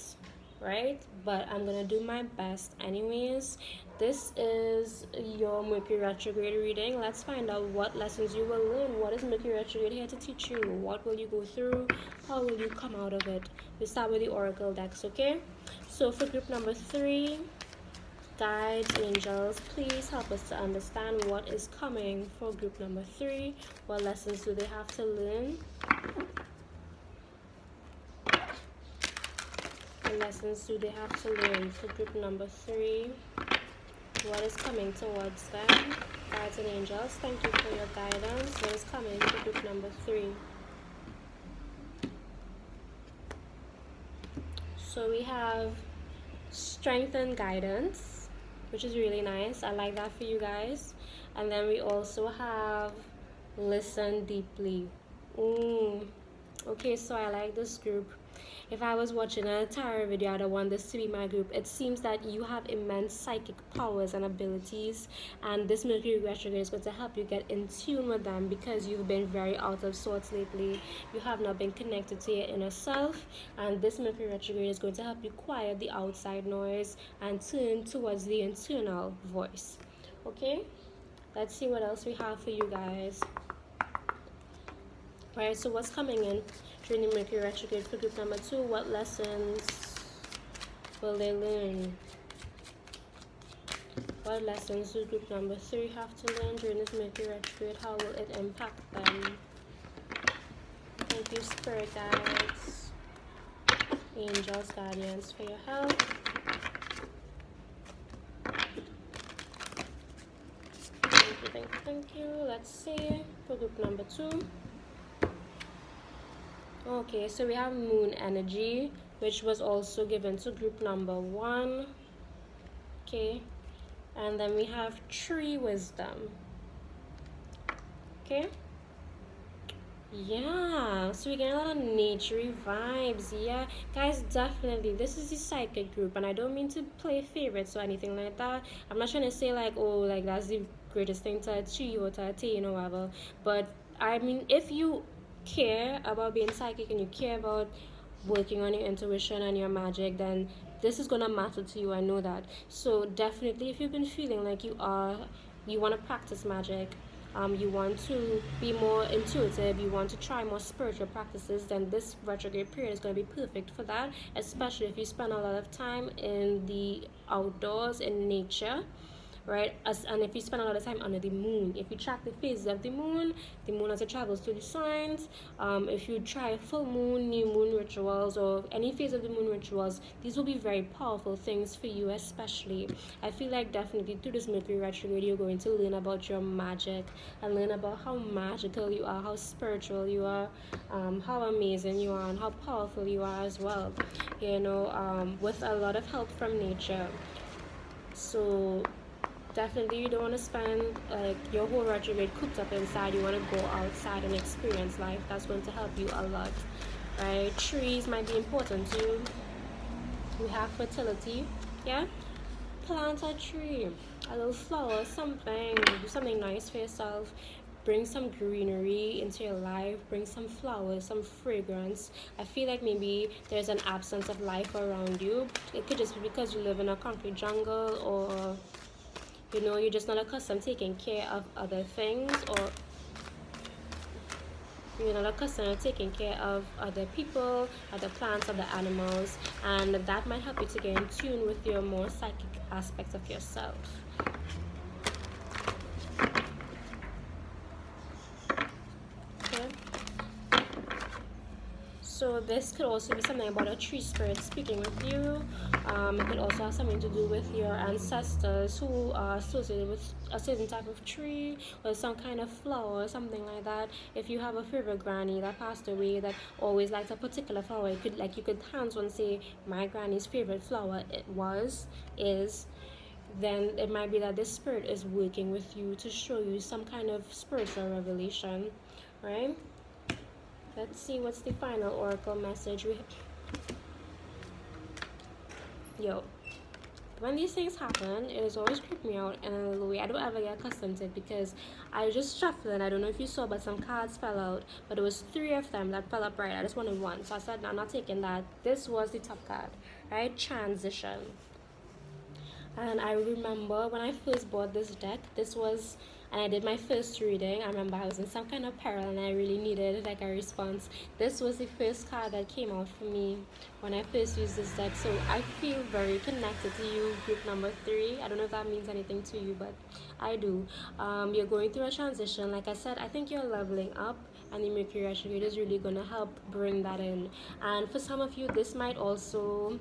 S1: right? But I'm gonna do my best anyways. This is your Mercury retrograde reading. Let's find out what lessons you will learn. What is Mercury retrograde here to teach you? What will you go through? How will you come out of it? We start with the oracle decks, okay? So for group number 3, guides, angels, please help us to understand what is coming for group number 3. What lessons do they have to learn? What lessons do they have to learn for group number 3? What is coming towards them? Guides and angels, thank you for your guidance. What is coming for group number 3? So we have strength and guidance, which is really nice. I like that for you guys. And then we also have Listen deeply. Okay, so I like this group. If I was watching an entire video, I'd want this to be my group. It seems that you have immense psychic powers and abilities, and this Mercury retrograde is going to help you get in tune with them because you've been very out of sorts lately. You have not been connected to your inner self, and this Mercury retrograde is going to help you quiet the outside noise and turn towards the internal voice. Okay, let's see what else we have for you guys. Right, so what's coming in during the Mercury retrograde for group number 2? What lessons will they learn? What lessons do group number 3 have to learn during this Mercury retrograde? How will it impact them? Thank you, spirit guides, angels, guardians, for your help. Thank you. Let's see for group number 2. Okay, so we have moon energy, which was also given to group number 1. Okay, and then we have tree wisdom. Okay, yeah, so we get a lot of naturey vibes. Yeah, guys, definitely this is the psychic group, and I don't mean to play favorites or anything like that. I'm not trying to say like, oh, like that's the greatest thing to achieve or to attain or whatever, but I mean, if you care about being psychic and you care about working on your intuition and your magic, then this is gonna matter to you. I know that. So definitely, if you've been feeling like you want to practice magic, you want to be more intuitive, you want to try more spiritual practices, then this retrograde period is going to be perfect for that, especially if you spend a lot of time in the outdoors, in nature, right? And if you spend a lot of time under the moon, if you track the phases of the moon as it travels through the signs, if you try full moon, new moon rituals, or any phase of the moon rituals, these will be very powerful things for you. Especially, I feel like definitely through this Mercury retrograde, you're going to learn about your magic and learn about how magical you are, how spiritual you are, how amazing you are, and how powerful you are as well, with a lot of help from nature. So definitely you don't want to spend like your whole retrograde cooped up inside. You want to go outside and experience life. That's going to help you a lot, right? Trees might be important to you. We have fertility. Yeah, plant a tree, a little flower, something. Do something nice for yourself. Bring some greenery into your life. Bring some flowers, some fragrance. I feel like maybe there's an absence of life around you. It could just be because you live in a concrete jungle, or you're just not accustomed to taking care of other things, or you're not accustomed to taking care of other people, other plants, other animals, and that might help you to get in tune with your more psychic aspects of yourself. Okay. So this could also be something about a tree spirit speaking with you. It could also have something to do with your ancestors who are associated with a certain type of tree or some kind of flower or something like that. If you have a favorite granny that passed away that always liked a particular flower, you could hands on say my granny's favorite flower is, then it might be that this spirit is working with you to show you some kind of spiritual revelation, right? Let's see what's the final oracle message we have. When these things happen, it has always creeped me out in a little way. I don't ever get accustomed to it because I just shuffled, and I don't know if you saw, but some cards fell out, but it was 3 of them that fell upright. I just wanted 1, so I said, no, I'm not taking that. This was the top card, right? Transition. And I remember when I first bought this deck, and I did my first reading. I remember I was in some kind of peril and I really needed like a response. This was the first card that came out for me when I first used this deck. So I feel very connected to you, group number 3. I don't know if that means anything to you, but I do. You're going through a transition. Like I said, I think you're leveling up, and the Mercury retrograde is really going to help bring that in. And for some of you, this might also,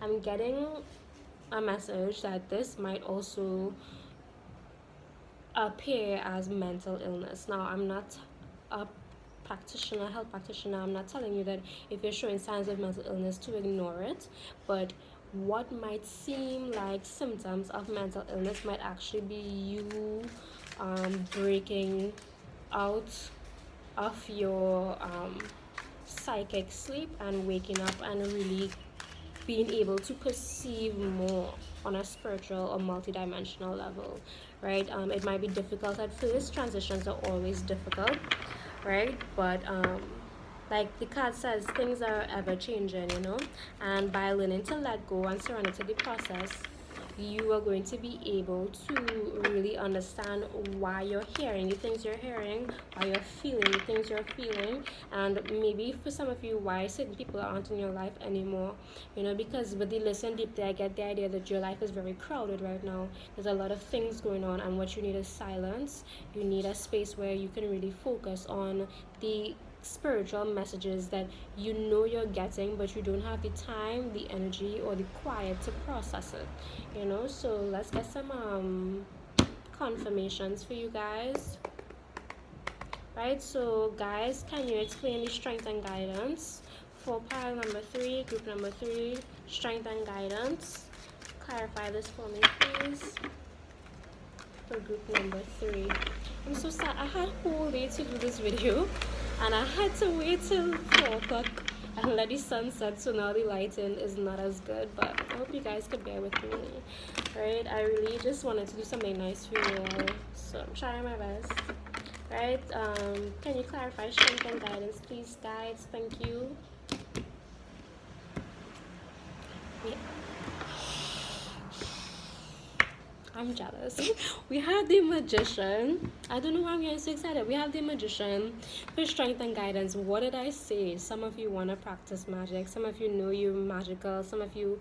S1: I'm getting a message that this might also appear as mental illness. Now, I'm not a health practitioner. I'm not telling you that if you're showing signs of mental illness to ignore it, but what might seem like symptoms of mental illness might actually be you breaking out of your psychic sleep and waking up and really being able to perceive more on a spiritual or multidimensional level, right? It might be difficult at first. Transitions are always difficult, right? But like the card says, things are ever changing, you know, and by learning to let go and surrender to the process, you are going to be able to really understand why you're hearing the things you're hearing, why you're feeling the things you're feeling, and maybe for some of you, why certain people aren't in your life anymore. You know, because with the listen deeply, I get the idea that your life is very crowded right now. There's a lot of things going on, and what you need is silence. You need a space where you can really focus on the spiritual messages that you know you're getting, but you don't have the time, the energy, or the quiet to process it, you know. So let's get some confirmations for you guys, right? So guys, can you explain the strength and guidance for pile number 3, group number 3, strength and guidance? Clarify this for me, please, for group number 3. I'm so sad. I had a whole day to do this video, and I had to wait till 4 o'clock and let the sun set, so now the lighting is not as good, but I hope you guys could bear with me, right? I really just wanted to do something nice for you all, so I'm trying my best, right? Can you clarify strength and guidance, please, guys? Thank you. Yeah. I'm jealous. We have the magician. I don't know why I'm getting so excited. We have the magician for strength and guidance. What did I say? Some of you want to practice magic. Some of you know you're magical. Some of you,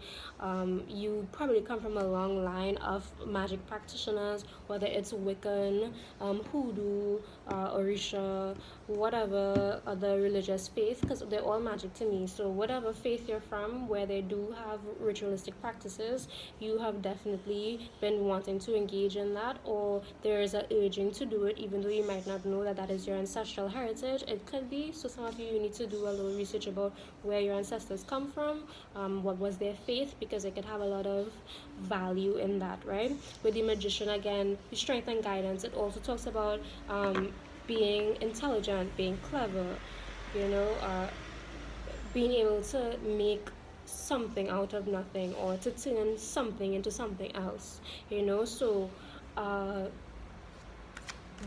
S1: you probably come from a long line of magic practitioners, whether it's Wiccan, Hoodoo, Orisha, whatever other religious faith, because they're all magic to me. So whatever faith you're from, where they do have ritualistic practices, you have definitely been wanting to engage in that, or there is a urging to do it, even though you might not know that that is your ancestral heritage. It could be. So some of you need to do a little research about where your ancestors come from, what was their faith, because it could have a lot of value in that, right? With the magician, again, the strength and guidance, it also talks about being intelligent, being clever, you know, being able to make something out of nothing, or to turn something into something else, you know. So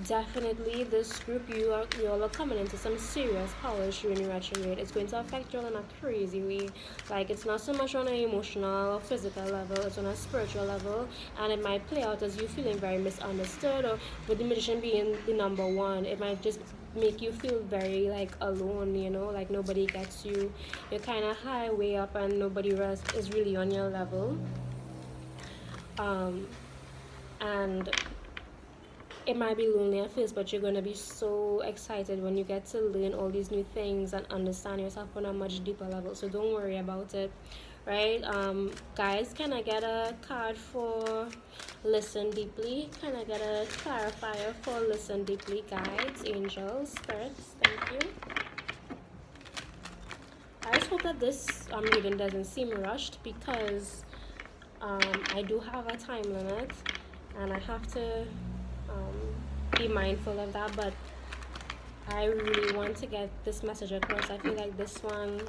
S1: definitely this group, you all are coming into some serious powers during retrograde. It's going to affect you all in a crazy way. Like, it's not so much on an emotional or physical level, it's on a spiritual level, and it might play out as you feeling very misunderstood, or with the magician being the number one, it might just make you feel very like alone, you know, like nobody gets you. You're kind of high way up and nobody else is really on your level. And it might be lonely at first, but you're going to be so excited when you get to learn all these new things and understand yourself on a much deeper level. So don't worry about it, right? Guys, can I get a card for listen deeply? Can I get a clarifier for listen deeply? Guides, angels, spirits, thank you. I just hope that this reading doesn't seem rushed, because I do have a time limit and I have to be mindful of that, but I really want to get this message across. I feel like this one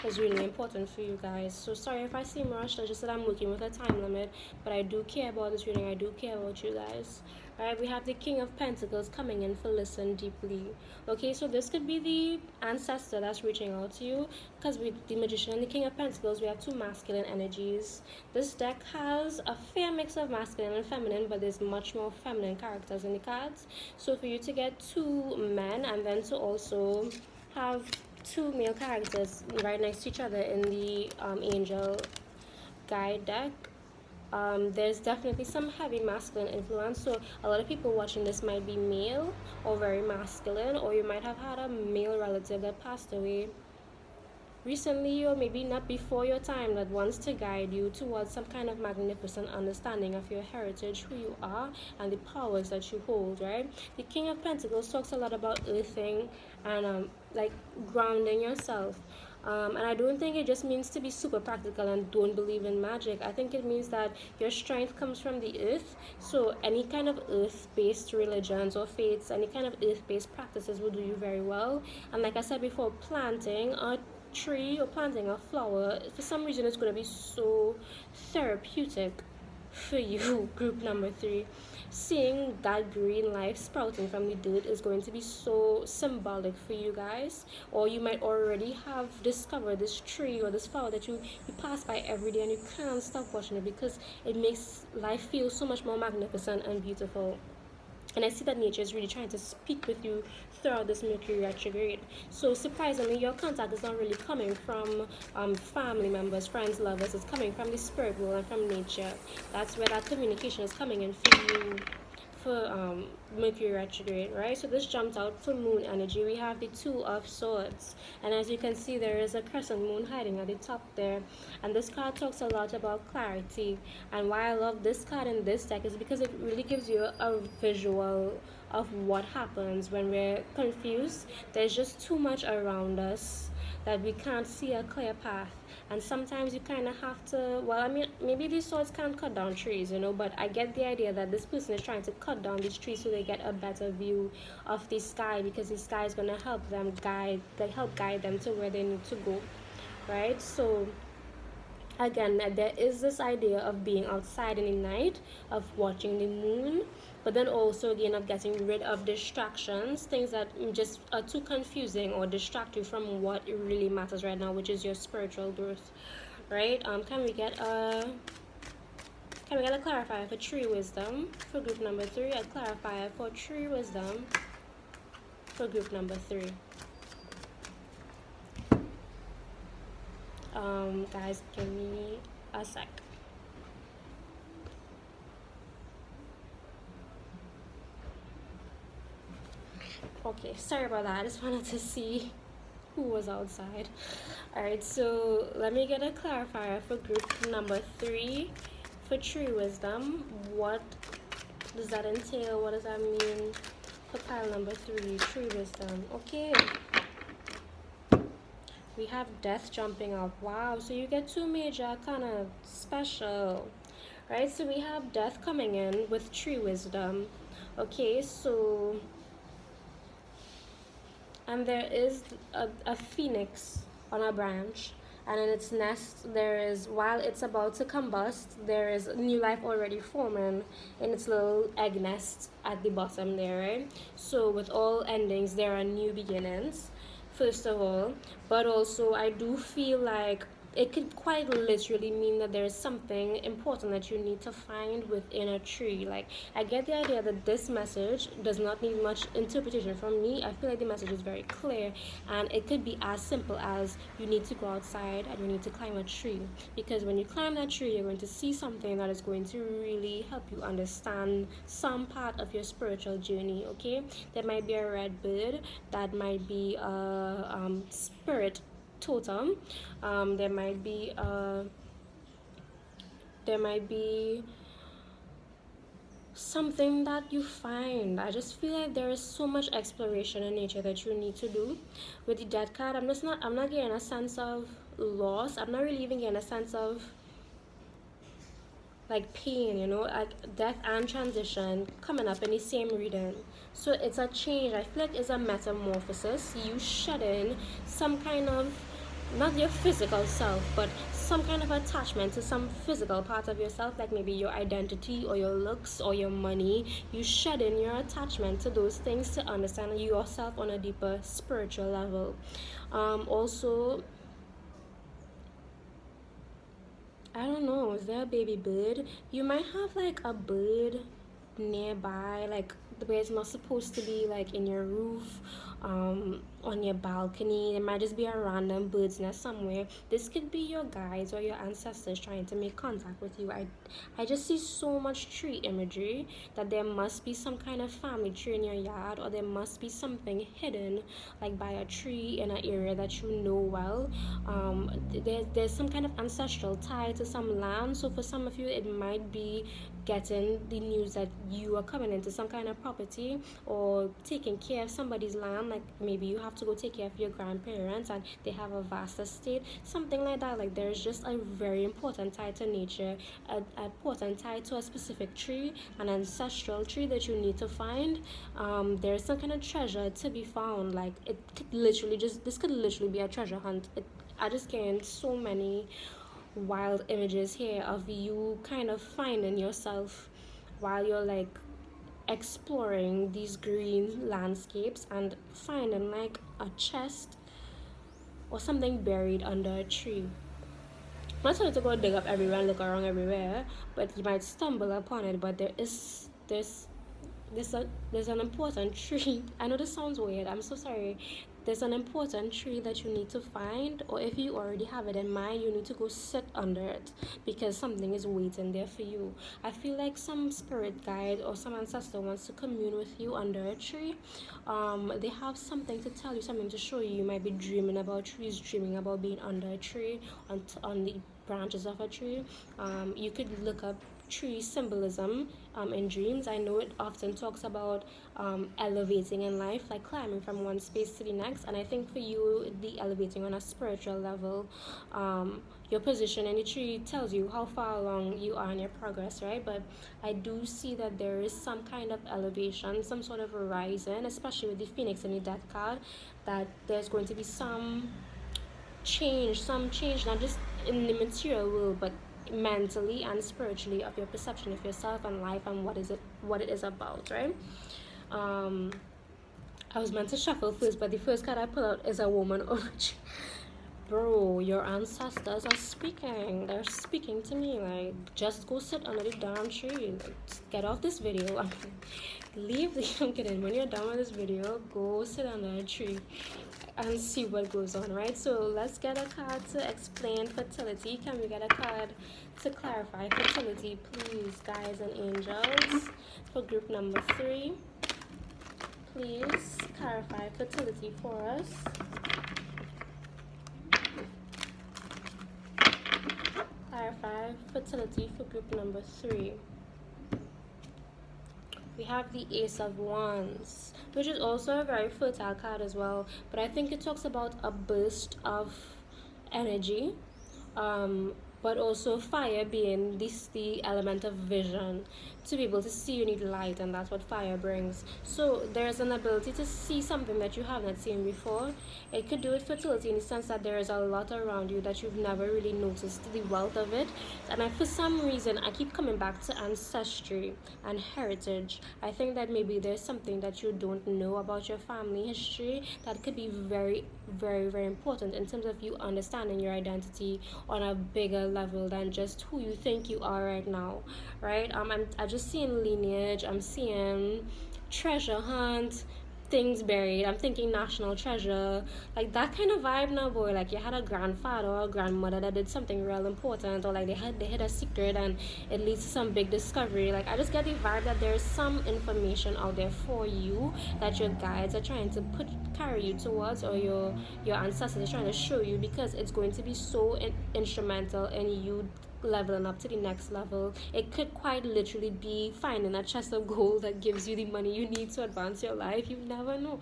S1: is really important for you guys. So sorry if I seem rushed. I just said I'm working with a time limit, but I do care about this reading. I do care about you guys. Right, we have the King of Pentacles coming in for listen deeply. Okay, so this could be the ancestor that's reaching out to you, because with the Magician and the King of Pentacles, we have two masculine energies. This deck has a fair mix of masculine and feminine, but there's much more feminine characters in the cards. So for you to get two men and then to also have two male characters right next to each other in the angel guide deck, there's definitely some heavy masculine influence. So a lot of people watching this might be male or very masculine, or you might have had a male relative that passed away recently, or maybe not before your time, that wants to guide you towards some kind of magnificent understanding of your heritage, who you are, and the powers that you hold, right? The King of Pentacles talks a lot about earthing and like grounding yourself. And I don't think it just means to be super practical and don't believe in magic. I think it means that your strength comes from the earth. So any kind of earth-based religions or faiths, any kind of earth-based practices will do you very well. And like I said before, planting a tree or planting a flower, for some reason it's going to be so therapeutic for you. Group number 3, seeing that green life sprouting from the dirt is going to be so symbolic for you guys. Or you might already have discovered this tree or this flower that you pass by every day and you can't stop watching it because it makes life feel so much more magnificent and beautiful. And I see that nature is really trying to speak with you throughout this Mercury retrograde. So surprisingly, your contact is not really coming from family members, friends, lovers. It's coming from the spirit world and from nature. That's where that communication is coming in for you for Mercury retrograde, right? So this jumps out for moon energy. We have the Two of Swords, and as you can see, there is a crescent moon hiding at the top there. And this card talks a lot about clarity. And why I love this card in this deck is because it really gives you a visual of what happens when we're confused. There's just too much around us that we can't see a clear path. And sometimes you kind of have to, well, I mean, maybe these swords can't cut down trees, but I get the idea that this person is trying to cut down these trees so they get a better view of the sky, because the sky is going to help them help guide them to where they need to go, right? So again, there is this idea of being outside in the night, of watching the moon, but then also again of getting rid of distractions, things that just are too confusing or distract you from what really matters right now, which is your spiritual growth, right? Can we get a clarifier for tree wisdom for group number 3? A clarifier for tree wisdom for group number 3. Guys, give me a sec. Okay, sorry about that. I just wanted to see who was outside. Alright, so let me get a clarifier for group number 3 for tree wisdom. What does that entail? What does that mean for pile number 3, tree wisdom? Okay. We have death jumping up. Wow, so you get 2 major, kind of special, right? So we have death coming in with tree wisdom. Okay, so and there is a phoenix on a branch, and in its nest there is, while it's about to combust, there is new life already forming in its little egg nest at the bottom there, right? So with all endings there are new beginnings, first of all. But also I do feel like it could quite literally mean that there is something important that you need to find within a tree. Like, I get the idea that this message does not need much interpretation from me. I feel like the message is very clear, and it could be as simple as you need to go outside and you need to climb a tree, because when you climb that tree you're going to see something that is going to really help you understand some part of your spiritual journey. Okay, there might be a red bird, that might be a spirit totem, there might be something that you find. I just feel like there is so much exploration in nature that you need to do. With the death card, I'm not getting a sense of loss. I'm not really even getting a sense of like pain, like death and transition coming up in the same reading. So it's a change. I feel like it's a metamorphosis. You shedding some kind of, not your physical self, but some kind of attachment to some physical part of yourself, like maybe your identity or your looks or your money. You shed in your attachment to those things to understand yourself on a deeper spiritual level. Also, I don't know, is there a baby bird? You might have like a bird nearby, like the way it's not supposed to be, like in your roof, on your balcony. There might just be a random bird's nest somewhere. This could be your guides or your ancestors trying to make contact with you. I just see so much tree imagery that there must be some kind of family tree in your yard, or there must be something hidden like by a tree in an area that you know well. There's some kind of ancestral tie to some land. So for some of you it might be getting the news that you are coming into some kind of property or taking care of somebody's land, like maybe you have to go take care of your grandparents and they have a vast estate, something like that. Like there's just a very important tie to nature, a important tie to a specific tree, an ancestral tree that you need to find. There's some kind of treasure to be found. Like it could literally just this could literally be a treasure hunt. I just gained so many wild images here of you kind of finding yourself while you're like exploring these green landscapes and finding like a chest or something buried under a tree. I'm not telling you to go dig up everywhere and look around everywhere, but you might stumble upon it. But there's an important tree. I know this sounds weird. I'm so sorry. There's an important tree that you need to find, or if you already have it in mind, you need to go sit under it because something is waiting there for you. I feel like some spirit guide or some ancestor wants to commune with you under a tree. They have something to tell you, something to show you. You might be dreaming about trees, dreaming about being under a tree, on the branches of a tree. You could look up tree symbolism in dreams. I know it often talks about elevating in life, like climbing from one space to the next. And I think for you, it'd be elevating on a spiritual level. Your position in the tree tells you how far along you are in your progress, right? But I do see that there is some kind of elevation, some sort of horizon, especially with the phoenix in the death card, that there's going to be some change, not just in the material world, but mentally and spiritually, of your perception of yourself and life and what it is about, right? I was meant to shuffle first, but the first card I pull out is a woman origin. Bro, your ancestors are speaking. They're speaking to me. Like, just go sit under the damn tree. Like, get off this video. Leave the I'm kidding. When you're done with this video, go sit under a tree and see what goes on, right? So let's get a card to explain fertility. Can we get a card to clarify fertility, please, guys and angels, for group number 3? Please clarify fertility for us. Clarify fertility for group number 3. We have the Ace of Wands, which is also a very fertile card as well, but I think it talks about a burst of energy, but also fire being the element of vision. To be able to see, you need light, and that's what fire brings. So there's an ability to see something that you have not seen before. It could do with fertility in the sense that there is a lot around you that you've never really noticed the wealth of it. And for some reason, I keep coming back to ancestry and heritage. I think that maybe there's something that you don't know about your family history that could be very, very, very important in terms of you understanding your identity on a bigger level than just who you think you are right now, right? I'm just seeing lineage. I'm seeing treasure hunt, things buried. I'm thinking national treasure, like that kind of vibe now, boy. Like you had a grandfather or a grandmother that did something real important, or like they hid a secret and it leads to some big discovery. Like I just get the vibe that there's some information out there for you that your guides are trying to carry you towards, or your ancestors are trying to show you, because it's going to be so instrumental in you leveling up to the next level. It could quite literally be finding a chest of gold that gives you the money you need to advance your life. You never know.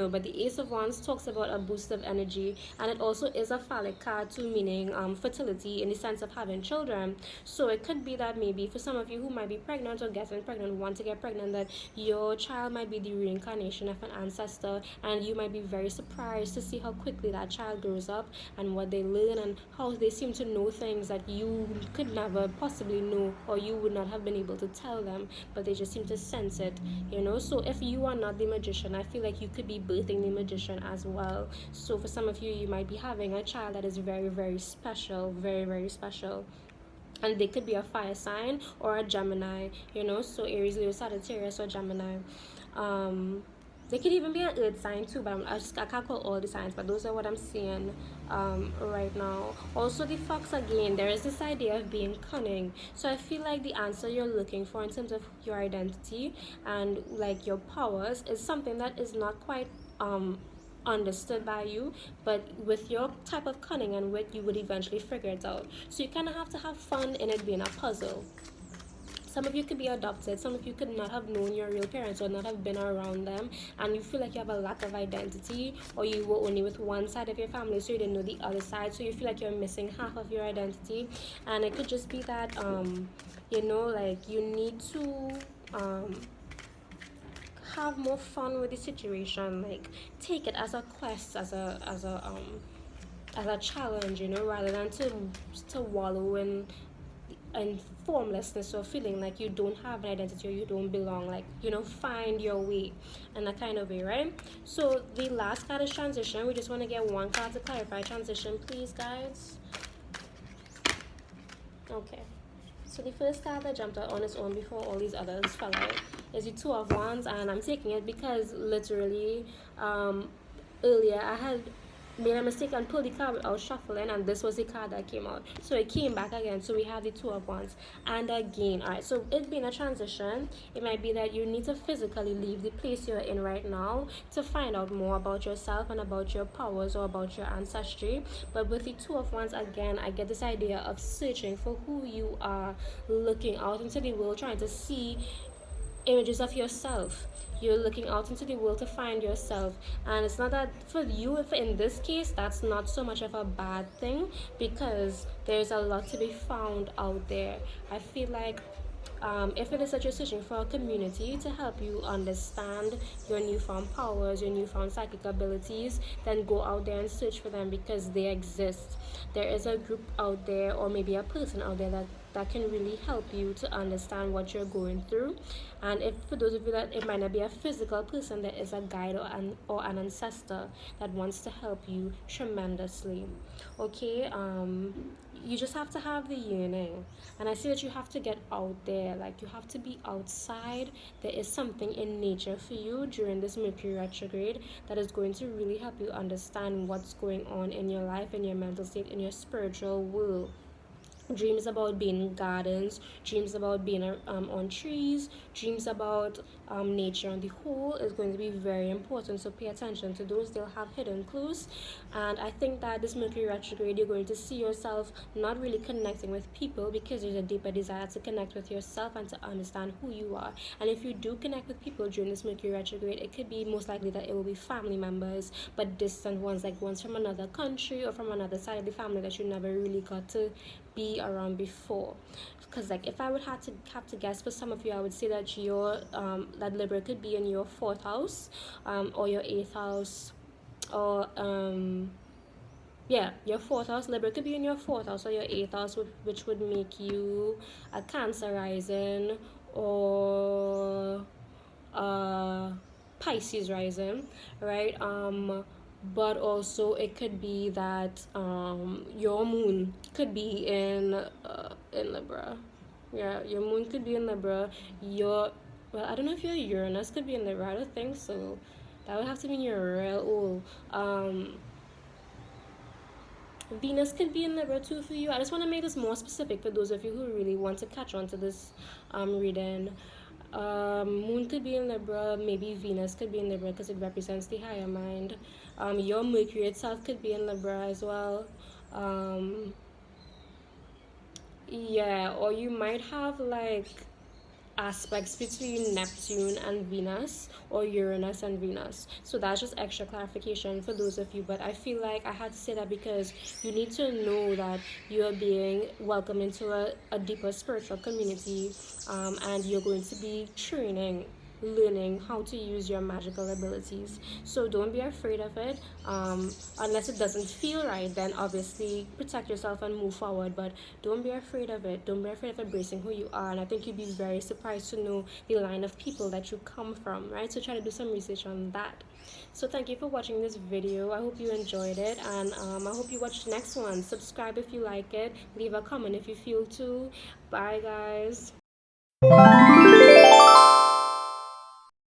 S1: But the Ace of Wands talks about a boost of energy, and it also is a phallic card too, meaning fertility in the sense of having children. So it could be that maybe for some of you who might be pregnant or getting pregnant, want to get pregnant, that your child might be the reincarnation of an ancestor, and you might be very surprised to see how quickly that child grows up and what they learn and how they seem to know things that you could never possibly know, or you would not have been able to tell them, but they just seem to sense it, So if you are not the magician, I feel like you could be birthing the magician as well. So for some of you, you might be having a child that is very, very special, very, very special. And they could be a fire sign or a Gemini, so Aries, Leo, Sagittarius, or Gemini. They could even be an earth sign too, but I can't call all the signs, but those are what I'm seeing right now. Also, the fox again, there is this idea of being cunning. So I feel like the answer you're looking for in terms of your identity and like your powers is something that is not quite understood by you, but with your type of cunning and wit, you would eventually figure it out. So you kind of have to have fun in it being a puzzle. Some of you could be adopted, some of you could not have known your real parents or not have been around them, and you feel like you have a lack of identity, or you were only with one side of your family so you didn't know the other side, so you feel like you're missing half of your identity. And it could just be that you know, like, you need to have more fun with the situation, like take it as a quest, as a challenge, you know, rather than to wallow in formlessness or feeling like you don't have an identity or you don't belong. Like, you know, find your way in a kind of way, right? So the last card is transition. We just want to get one card to clarify transition, please, guys. Okay, so the first card that jumped out on its own before all these others fell out is the Two of Wands, and I'm taking it because literally earlier I had made a mistake and pulled the card without shuffling, and this was the card that came out, so it came back again. So we have the Two of Wands, and again, all right, so it being a transition, it might be that you need to physically leave the place you're in right now to find out more about yourself and about your powers or about your ancestry. But with the Two of Wands, again, I get this idea of searching for who you are, looking out into the world, trying to see images of yourself. You're looking out into the world to find yourself, and it's not that for you, if in this case, that's not so much of a bad thing, because there's a lot to be found out there. I feel like if it is that you're searching for a community to help you understand your newfound powers, your newfound psychic abilities, then go out there and search for them, because they exist. There is a group out there, or maybe a person out there that can really help you to understand what you're going through. And if for those of you that it might not be a physical person, there is a guide or an ancestor that wants to help you tremendously. Okay, you just have to have the yearning, and I see that you have to get out there, like you have to be outside. There is something in nature for you during this Mercury retrograde that is going to really help you understand what's going on in your life, in your mental state, in your spiritual world. Dreams about being in gardens, dreams about being on trees, dreams about nature on the whole is going to be very important. So pay attention to those. They'll have hidden clues. And I think that this Mercury retrograde, you're going to see yourself not really connecting with people, because there's a deeper desire to connect with yourself and to understand who you are. And if you do connect with people during this Mercury retrograde, it could be most likely that it will be family members, but distant ones, like ones from another country or from another side of the family that you never really got to be around before. Because like if I would have to guess, for some of you, I would say that your that Libra could be in your 4th house, or your 8th house, or yeah, your 4th house. Libra could be in your 4th house or your 8th house, which would make you a Cancer rising or Pisces rising, right? But also it could be that your moon could be in Libra. Yeah, your moon could be in Libra. Well, I don't know if your Uranus could be in Libra. I don't think so. That would have to mean you're real old. Venus could be in Libra too for you. I just want to make this more specific for those of you who really want to catch on to this reading. Moon could be in Libra, maybe Venus could be in Libra because it represents the higher mind. Your Mercury itself could be in Libra as well. Yeah, or you might have like aspects between Neptune and Venus, or Uranus and Venus. So that's just extra clarification for those of you, but I feel like I had to say that because you need to know that you are being welcomed into a deeper spiritual community, and you're going to be learning how to use your magical abilities. So don't be afraid of it. Unless it doesn't feel right, then obviously protect yourself and move forward, but don't be afraid of it. Don't be afraid of embracing who you are, and I think you'd be very surprised to know the line of people that you come from, right? So try to do some research on that. So thank you for watching this video. I hope you enjoyed it, and I hope you watch the next one. Subscribe if you like it, leave a comment if you feel to. Bye guys.